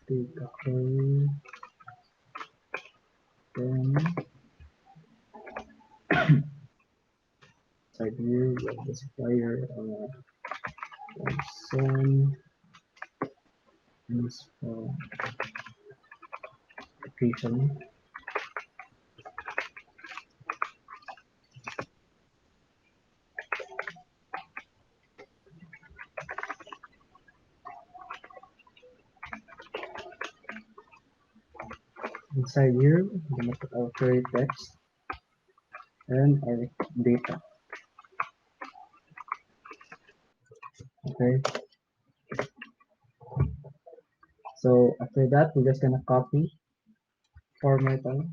data query, then side view, we have the supplier, Watson, is for location. Inside here, we're gonna put our query text and our data. Okay. So after that, we're just gonna copy 4 metals.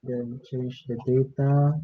Then change the data.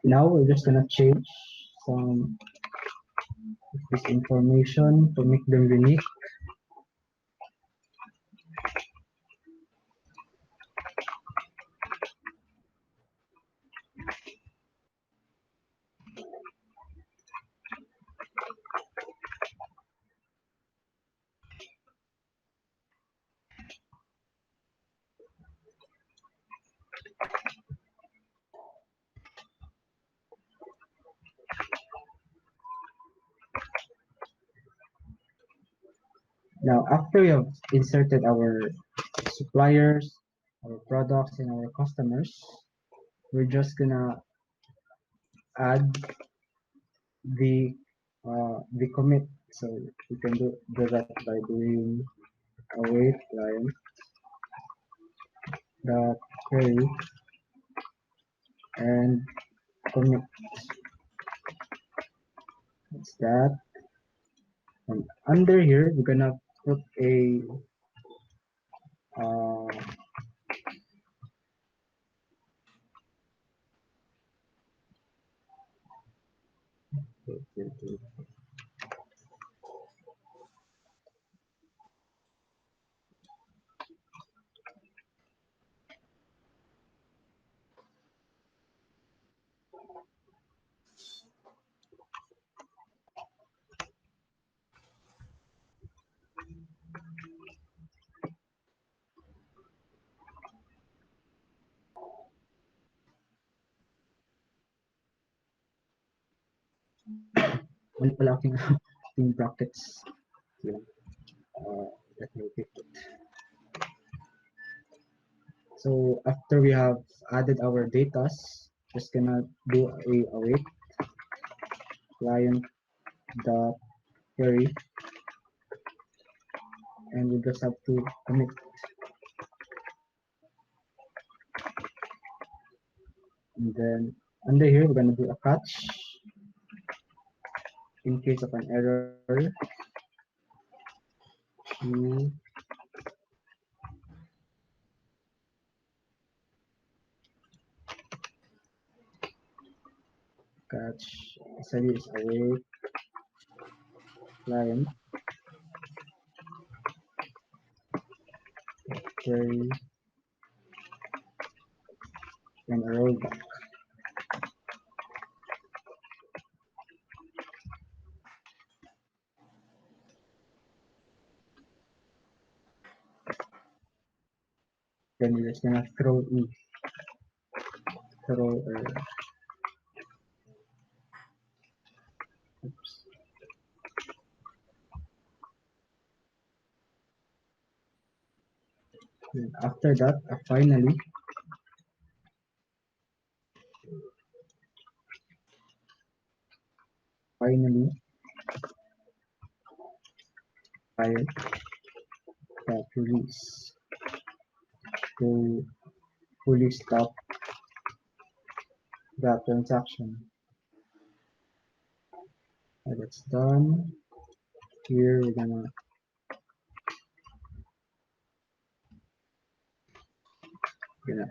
Now we're just gonna change some of this information to make them unique. Now, after we have inserted our suppliers, our products, and our customers, we're just gonna add the commit. So we can do that by doing await client dot query and commit. That's that. And under here, we're gonna put a uh, mali pala aking ating brackets. Yun. Let me repeat it. So after we have added our datas, just gonna do a await client dot query and we just have to commit. And then under here, we're gonna do a catch in case of an error. We catch SID is awake client query and a rollback. Then we're just gonna throw error. Oops. Then after that, finally file that release to fully stop that transaction. And that's done. Here we're gonna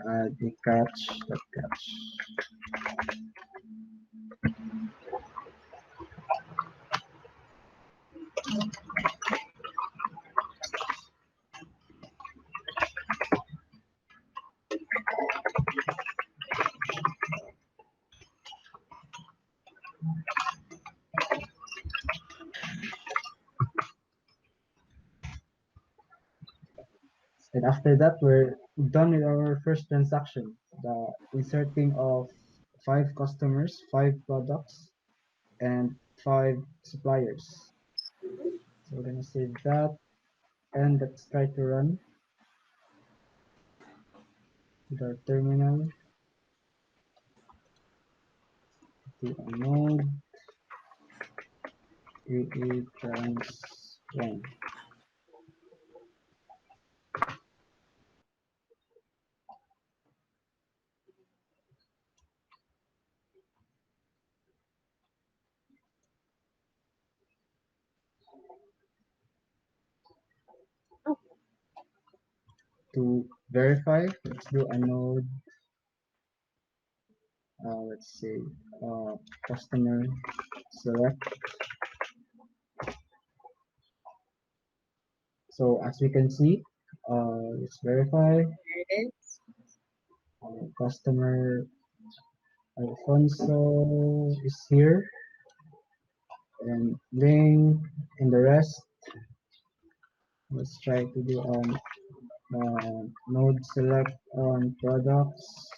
add the catch. And after that, we're done with our first transaction, the inserting of 5 customers, 5 products, and 5 suppliers. So we're gonna save that, and let's try to run with our terminal to a node AA trans 1. To verify, let's do a node, let's say customer select. So as we can see, let's verify. There it is. Customer Alfonso is here, and Ling and the rest. Let's try to do node select on products.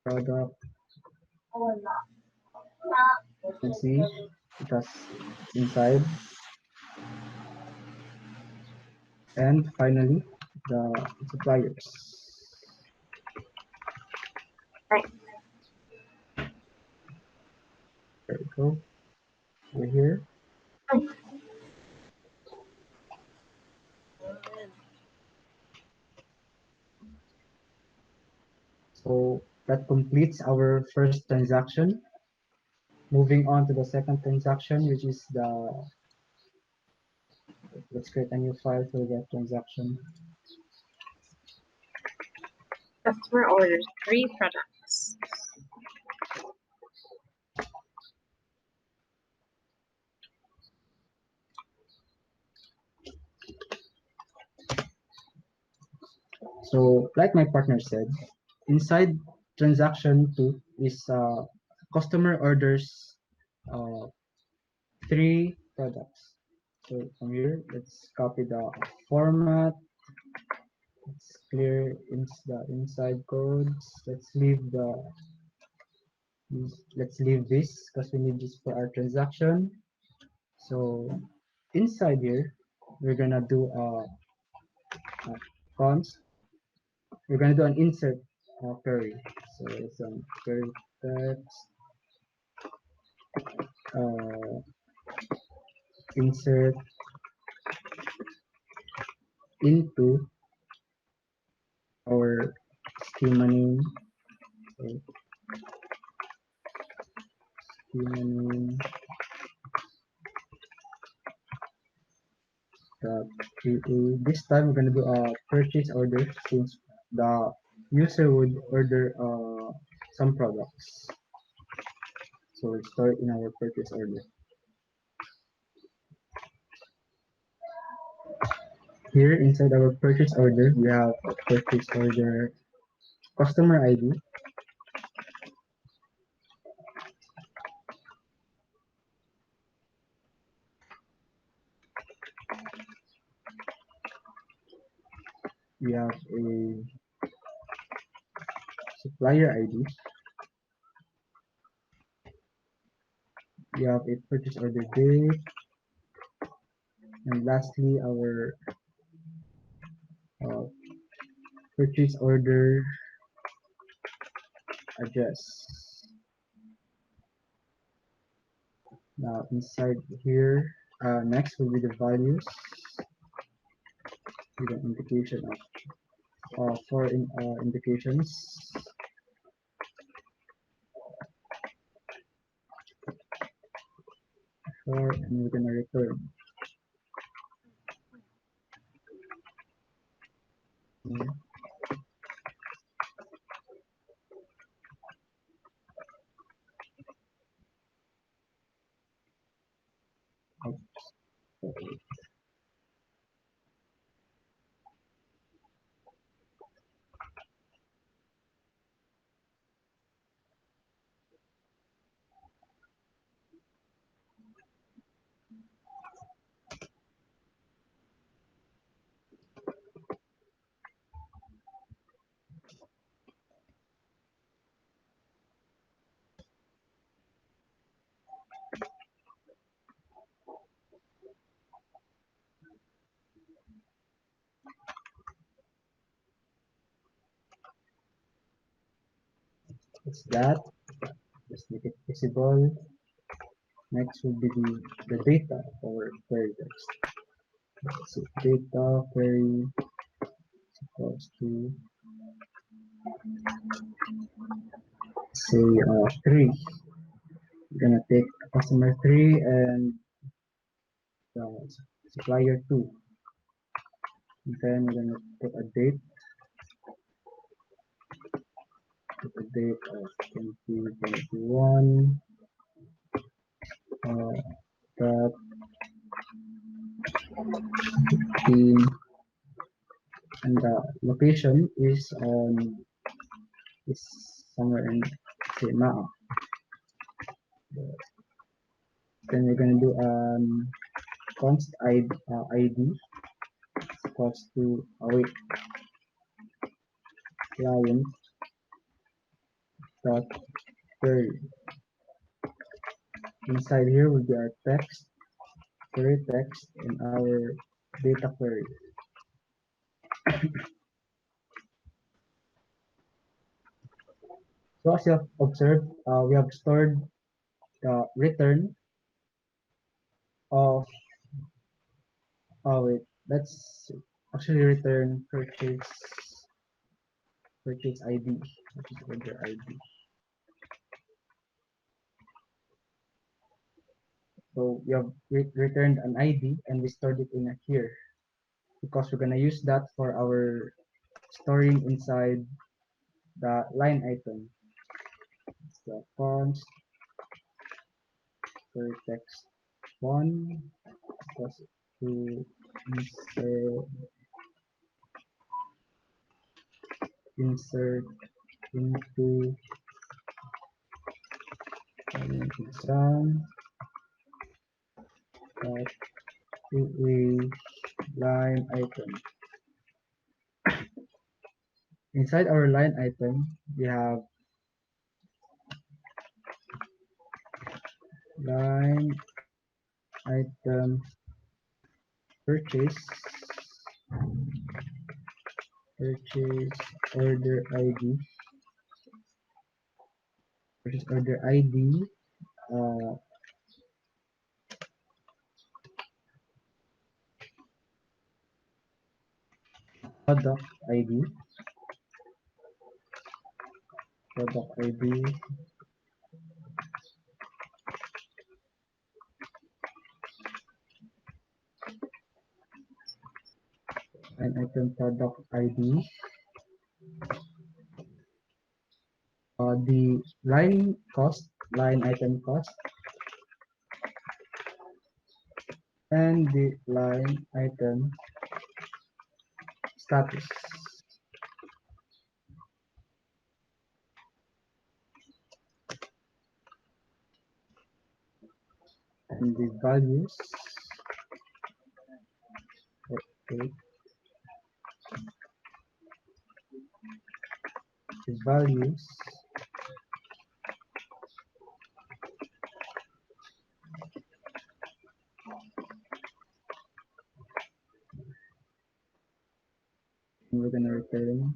Product. You can see it has inside. And finally, the suppliers. Right. There we go. We're here. So that completes our first transaction. Moving on to the second transaction, which is let's create a new file for that transaction. Customer orders 3 products. So like my partner said, inside transaction 2 is customer orders 3 products. So from here, let's copy the format. Let's clear the inside codes. Let's leave this because we need this for our transaction. So inside here, we're gonna do a const. We're gonna do an insert query. So it's query text insert into our schema name. So schema name dot this time we're gonna do a purchase order since the user would order some products. So we'll store it in our purchase order. Here inside our purchase order, we have a purchase order customer ID. We have a supplier ID. We have a purchase order date. And lastly, our uh, purchase order address. Now inside here, next will be the values with an indication of four indications. And we're gonna return. It's that. Just make it visible. Next will be the data of our query text. So data query equals to say 3. We're gonna take customer 3 and supplier 2. And then we're gonna put a date. Put a date of 2021. That 15, and the location is somewhere in say Maa. Then we're gonna do const ID equals to wait client dot query. Inside here will be our text, query text, and our data query. So as you have observed, we have stored the return of wait, let's actually return purchase ID, which is order ID. So we have returned an ID and we stored it in here because we're gonna use that for our storing inside the line item. It's the const query text 1 equals to insert into exam to a line item. Inside our line item, we have line item purchase order ID, purchase order ID, product ID, product ID, line item product ID, the line cost, line item cost, and the line item status, and the values. Okay, the values we're gonna return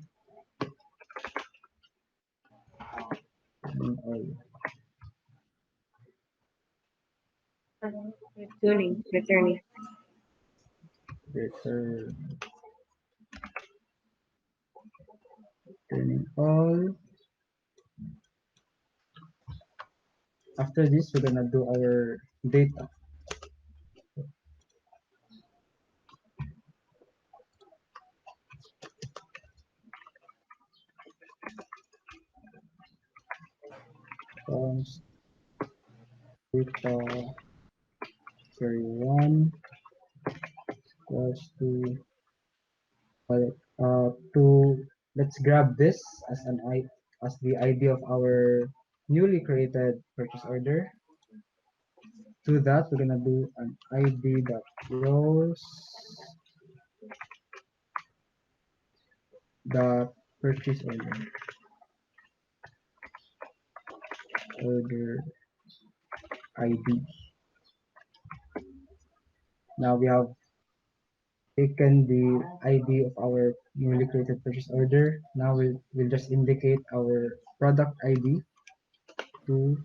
all Returning. return returning all. After this, we're gonna do our data. Const data query one equals to let's grab this as as the ID of our newly created purchase order. To that, we're gonna do an ID dot rows dot purchase order ID. Now we have taken the ID of our newly created purchase order. Now we'll just indicate our product ID to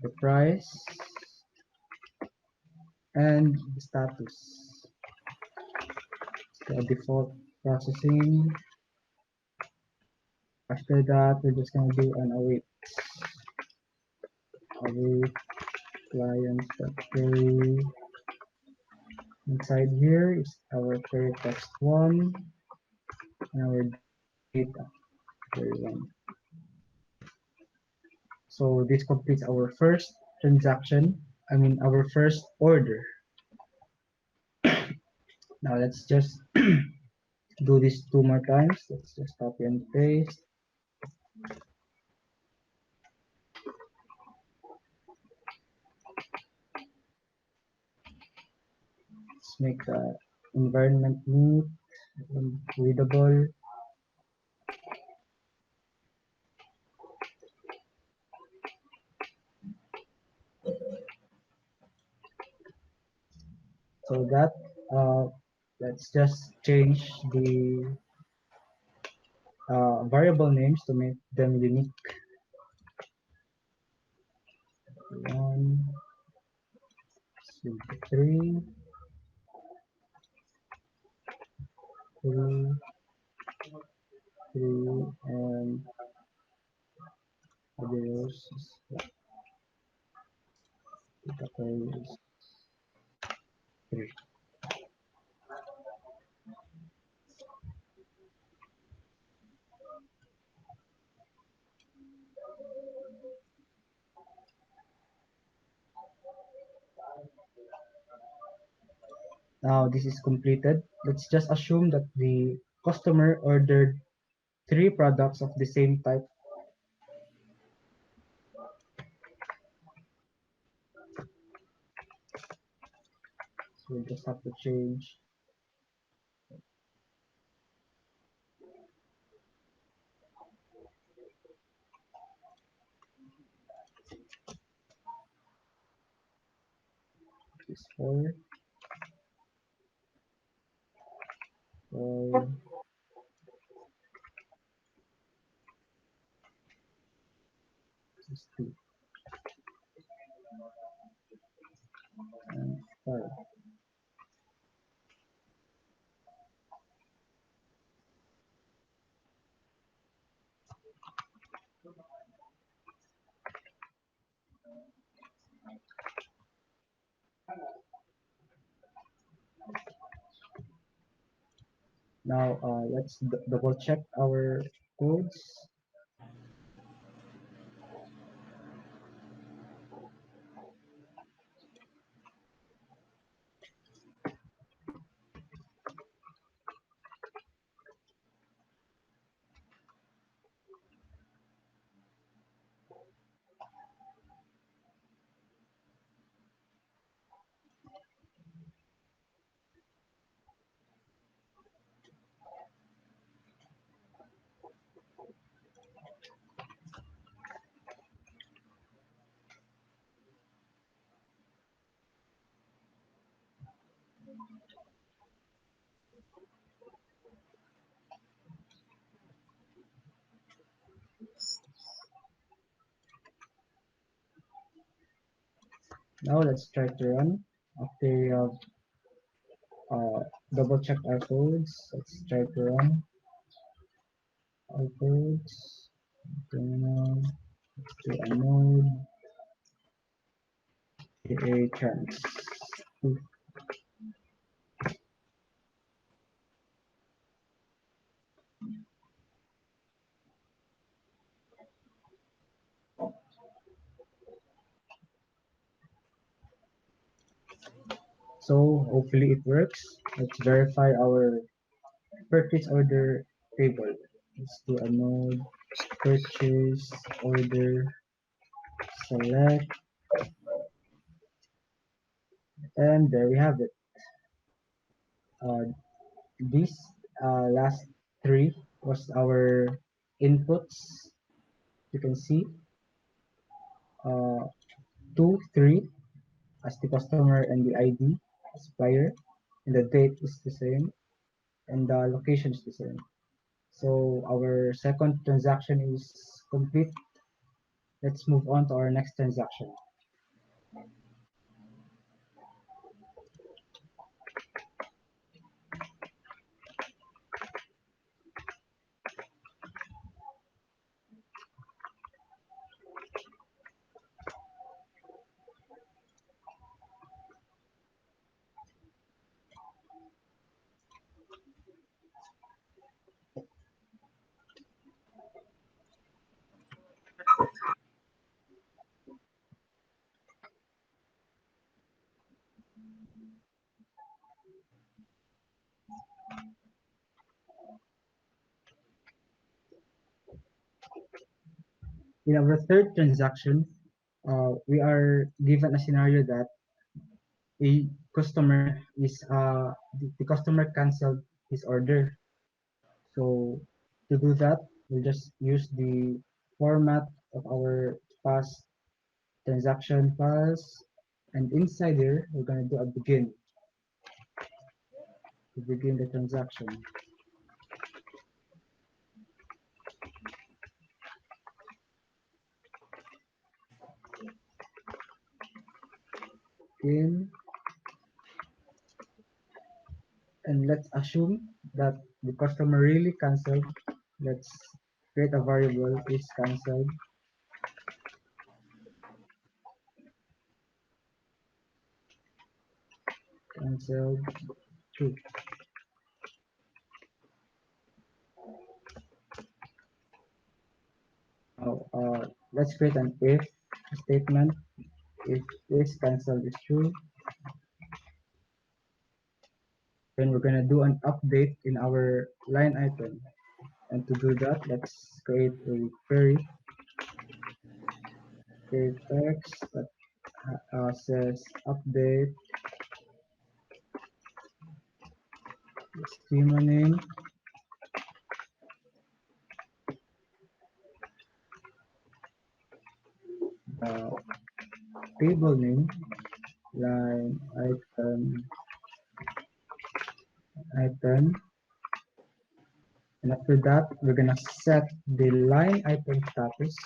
the price and the status. So default processing. After that, we're just gonna do an await client query. Inside here is our query text one and our data query one. So this completes our first transaction. I mean our first order. Now let's just do this 2 more times. Let's just copy and paste. Let's make the environment neat and readable. So that let's just change the variable names to make them unique. 1, 2, 3, 3, 3, and others is 3. Now this is completed. Let's just assume that the customer ordered 3 products of the same type. So we just have to change this 4, 4, this 2, and 5. Now let's double check our codes. Now let's try to run. After we have double check our codes, let's try to run our codes. Terminal to a node, a trans. So hopefully it works. Let's verify our purchase order table. Let's do a node purchase order select, and there we have it. These last three was our inputs. You can see uh, 2, 3 as the customer and the ID supplier, and the date is the same, and the location is the same. So our second transaction is complete. Let's move on to our next transaction. In our third transaction, we are given a scenario that a customer is the customer canceled his order. So to do that, we'll just use the format of our past transaction files, and inside here we're gonna do a begin to begin the transaction. Begin, and let's assume that the customer really canceled. Let's create a variable is canceled. Canceled true. Now let's create an if statement. If is cancelled is true, then we're gonna do an update in our line item. And to do that, let's create a query text that says update schema name, uh, table name, line item, and after that, we're gonna set the line item status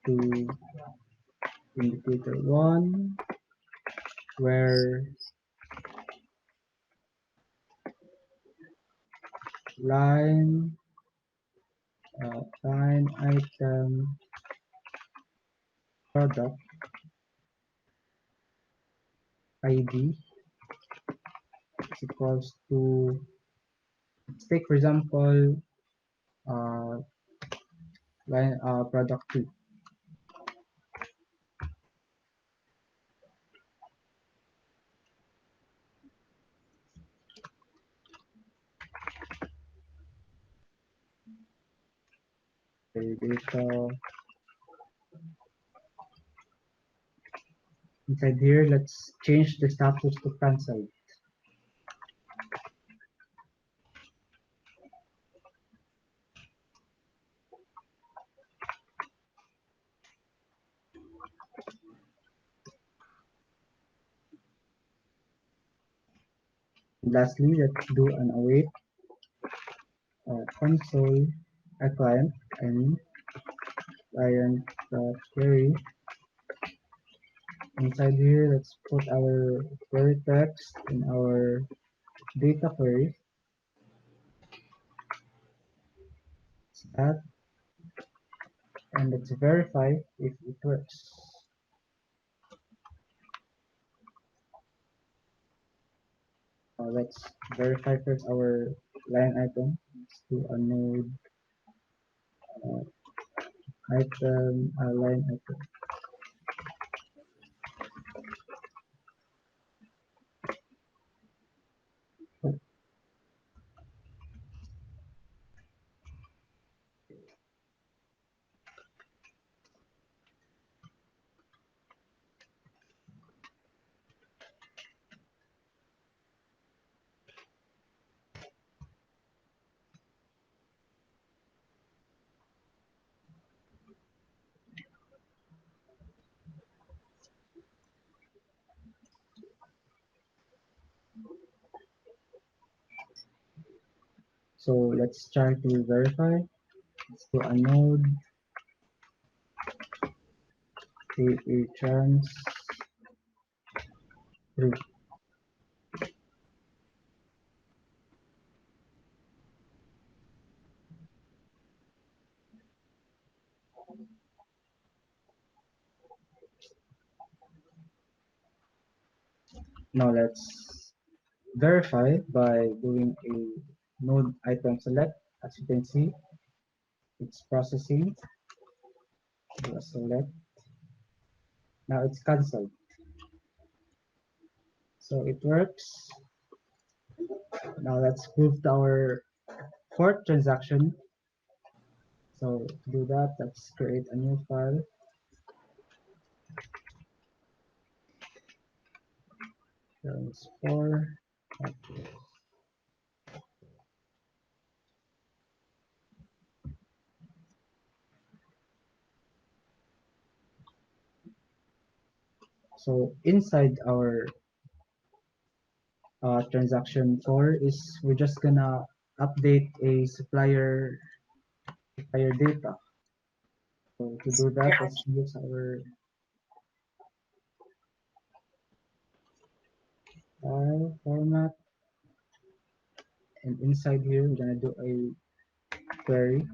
to indicator 1, where line line item product ID is equals to, let's take for example, uh, product 2. Okay, data. Inside here, let's change the status to cancelled. Lastly, let's do an await console client, I mean client query. Inside here, let's put our query text in our data query. That, and let's verify if it works. Let's verify first our line item. Let's do a node item, line item. So let's try to verify. Let's do a node a trans root. Now let's verify by doing a node item select. As you can see, it's processing. Do a select. Now it's cancelled. So it works. Now let's move to our fourth transaction. So to do that, let's create a new file. Trans4. So inside our transaction 4 is we're just gonna update a supplier data. So to do that, let's use our file format, and inside here we're gonna do a query.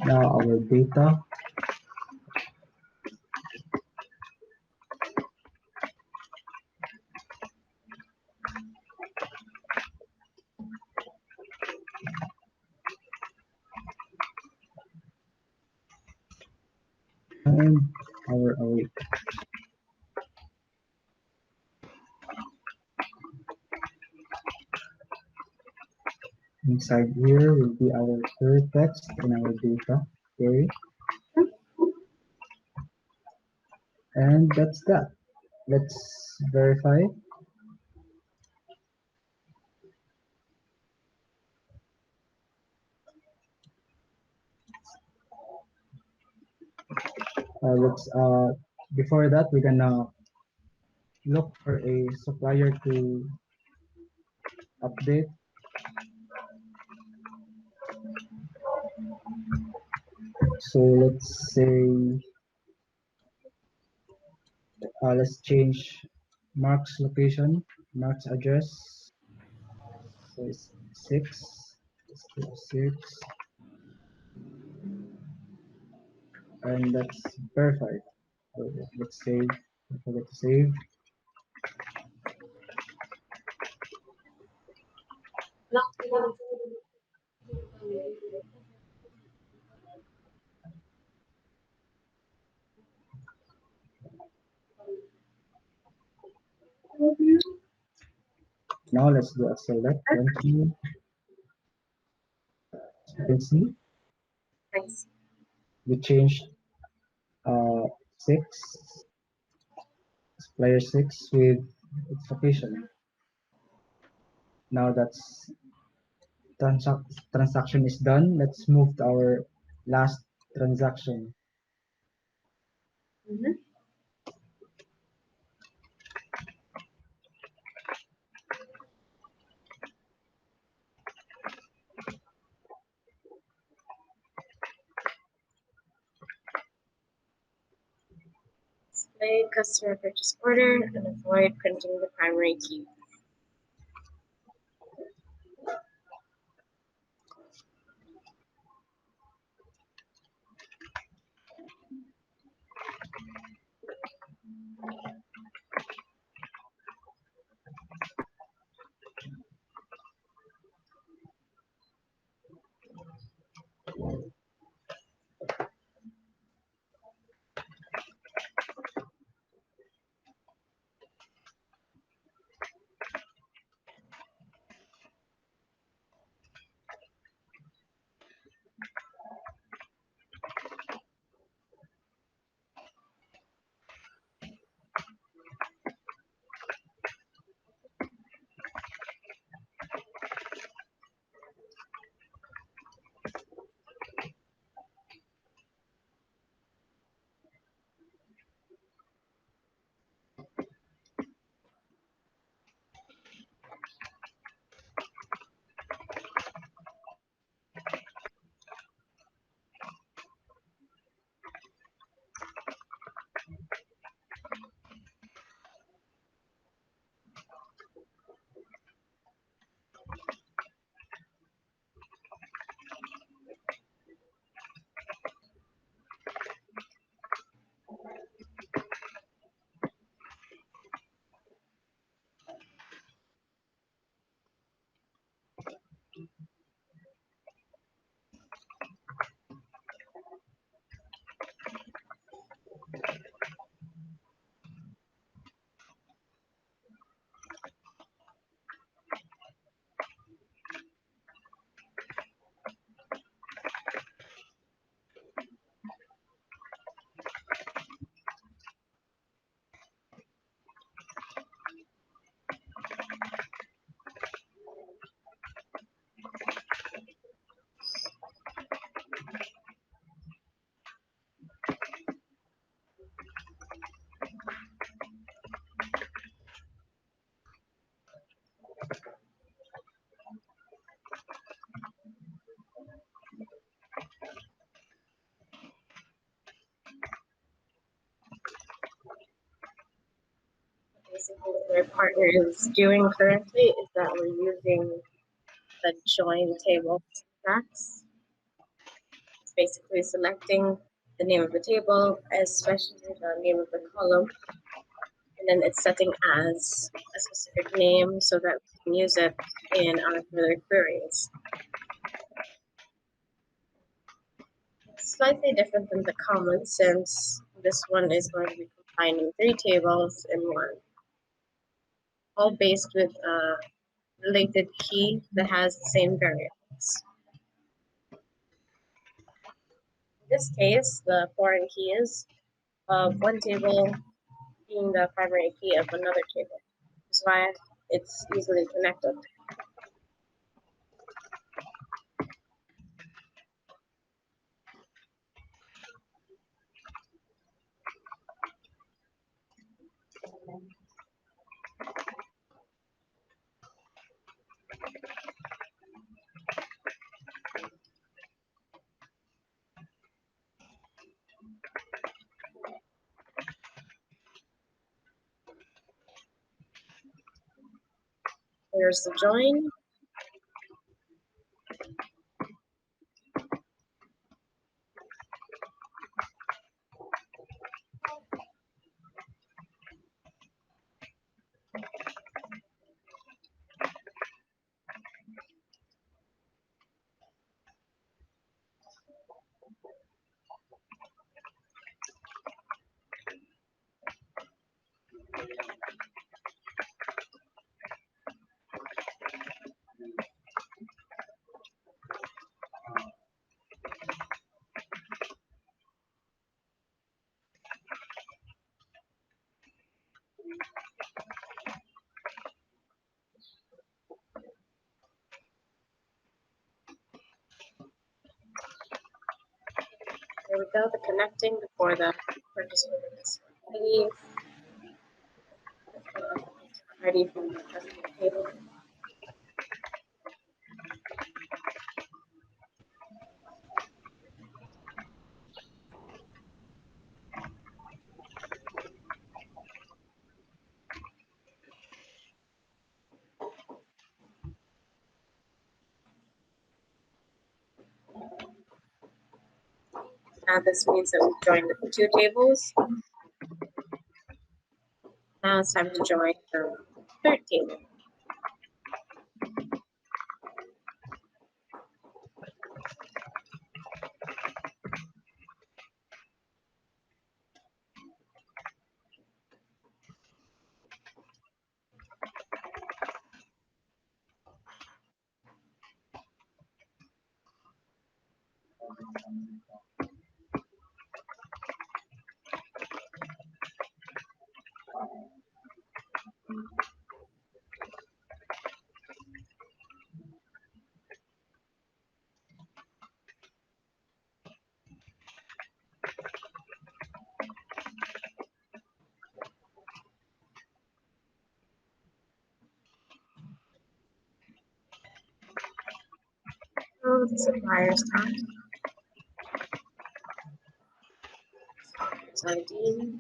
Now our data. And our inside here will be our query text and our data query, and that's that. Let's verify. Let's before that we're gonna look for a supplier to update. So let's say let's change Mark's location, Mark's address. So it's 6. Let's do 6, and that's verified. So let's save. Don't forget to save. Now let's do a select. Continue. You can see Thanks. we changed 6, player 6 with its location. Now that's transaction is done. Let's move to our last transaction. Mm-hmm. Display customer purchase order and avoid printing the primary key. Basically, what our partner is doing currently is that we're using the join table syntax. It's basically selecting the name of the table, especially the name of the column, and then it's setting as a specific name so that we can use it in our further queries. It's slightly different than the common since this one is going to be combining three tables in one, all based with a related key that has the same variables. In this case, the foreign key is of one table being the primary key of another table. That's why it's easily connected. Here's the join. There we go, the connecting before the purchase order is ready from the customer table. Now this means that we've joined the two tables. Now it's time to join the third table. Oh, the supplier's time. Supplier's ID.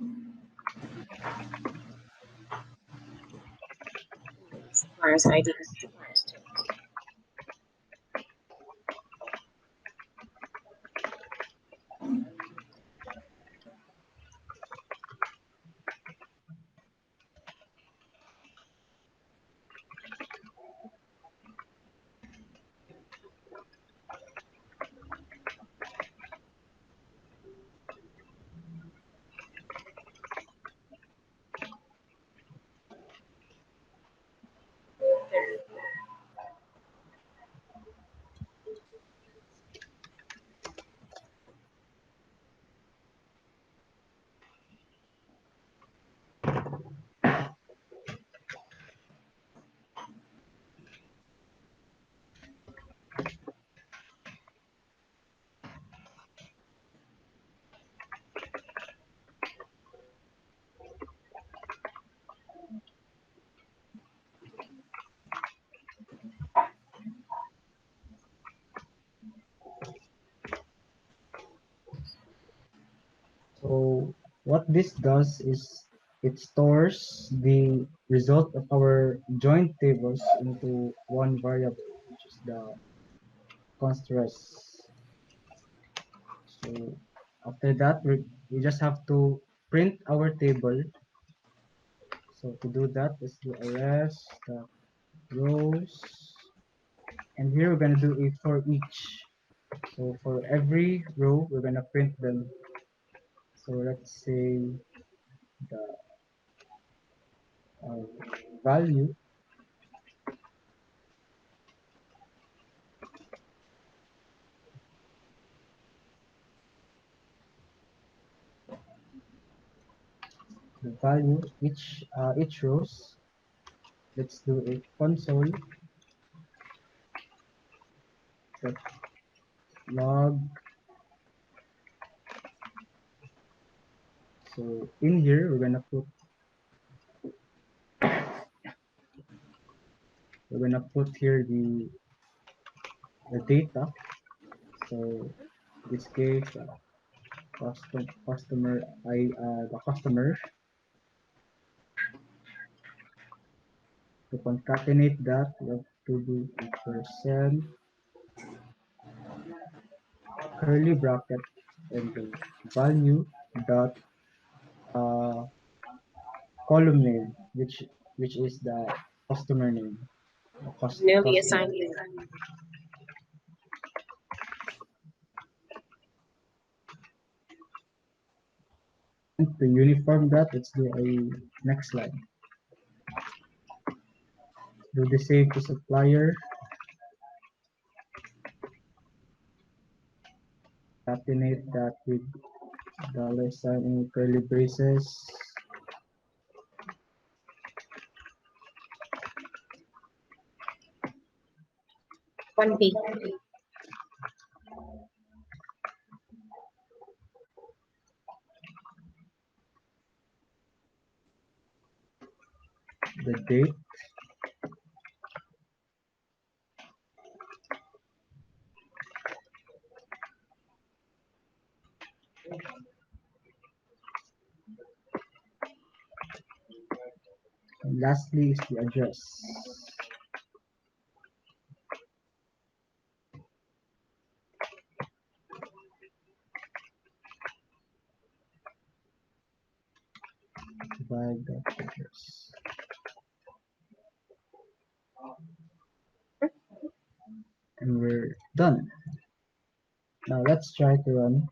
Supplier's ID. Supplier's table. So what this does is it stores the result of our joint tables into one variable, which is the const res. So after that, we just have to print our table. So to do that, let's do a res, the rows, and here we're gonna do it for each. So for every row, we're gonna print them. So let's say the value each rows. Let's do a console dot log. So in here we're gonna put here the data. So in this case, the customer, to concatenate that we have to do a percent curly bracket and the value dot uh, column name, which is the customer name. The Newly customer. assigned user. And to uniform that, let's do a next slide. Do the same to supplier. Concatenate that with dollar sign in curly braces. One B. The date. And lastly is the address. Divide the address. And we're done. Now let's try to run.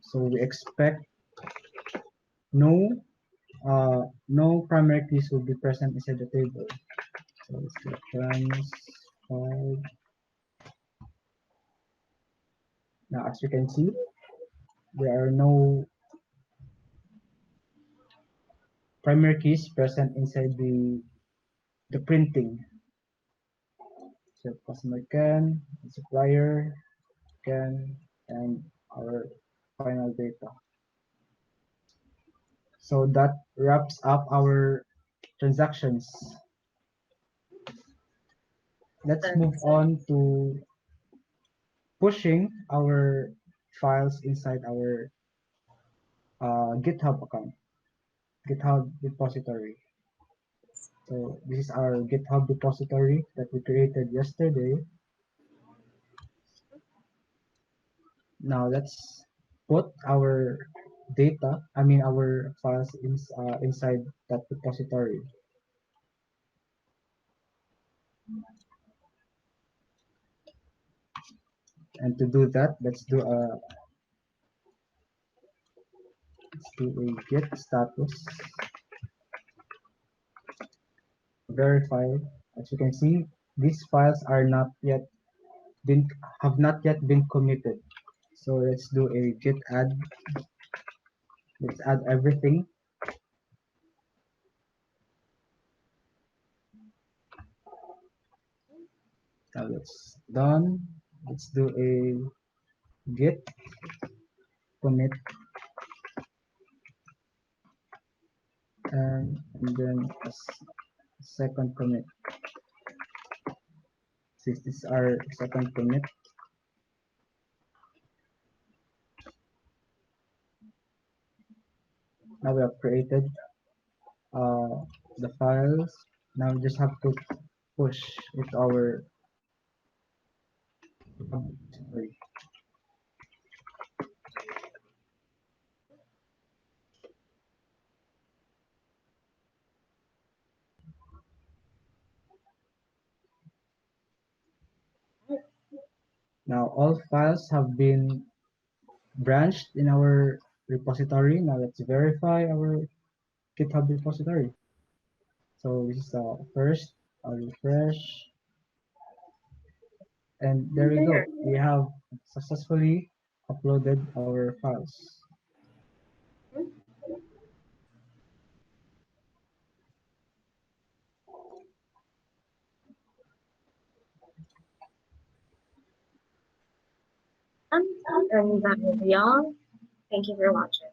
So we expect no no primary keys will be present inside the table. So let's do trans 5. Now as you can see, there are no primary keys present inside the printing. So customer can, supplier can, and our final data. So that wraps up our transactions. Let's move on to pushing our files inside our GitHub account, GitHub repository. So this is our GitHub repository that we created yesterday. Now let's put our our files inside that repository. And to do that, let's do a git status verify. As you can see, these files are not yet been have not yet been committed. So let's do a git add. Let's add everything. Now that's done. Let's do a git commit and then a second commit. Since this is our second commit, now we have created the files. Now we just have to push it our sorry. Now all files have been branched in our repository. Now let's verify our GitHub repository. So this is the first. I'll refresh, and there we go. There. We have successfully uploaded our files. And that will be all. Thank you for watching.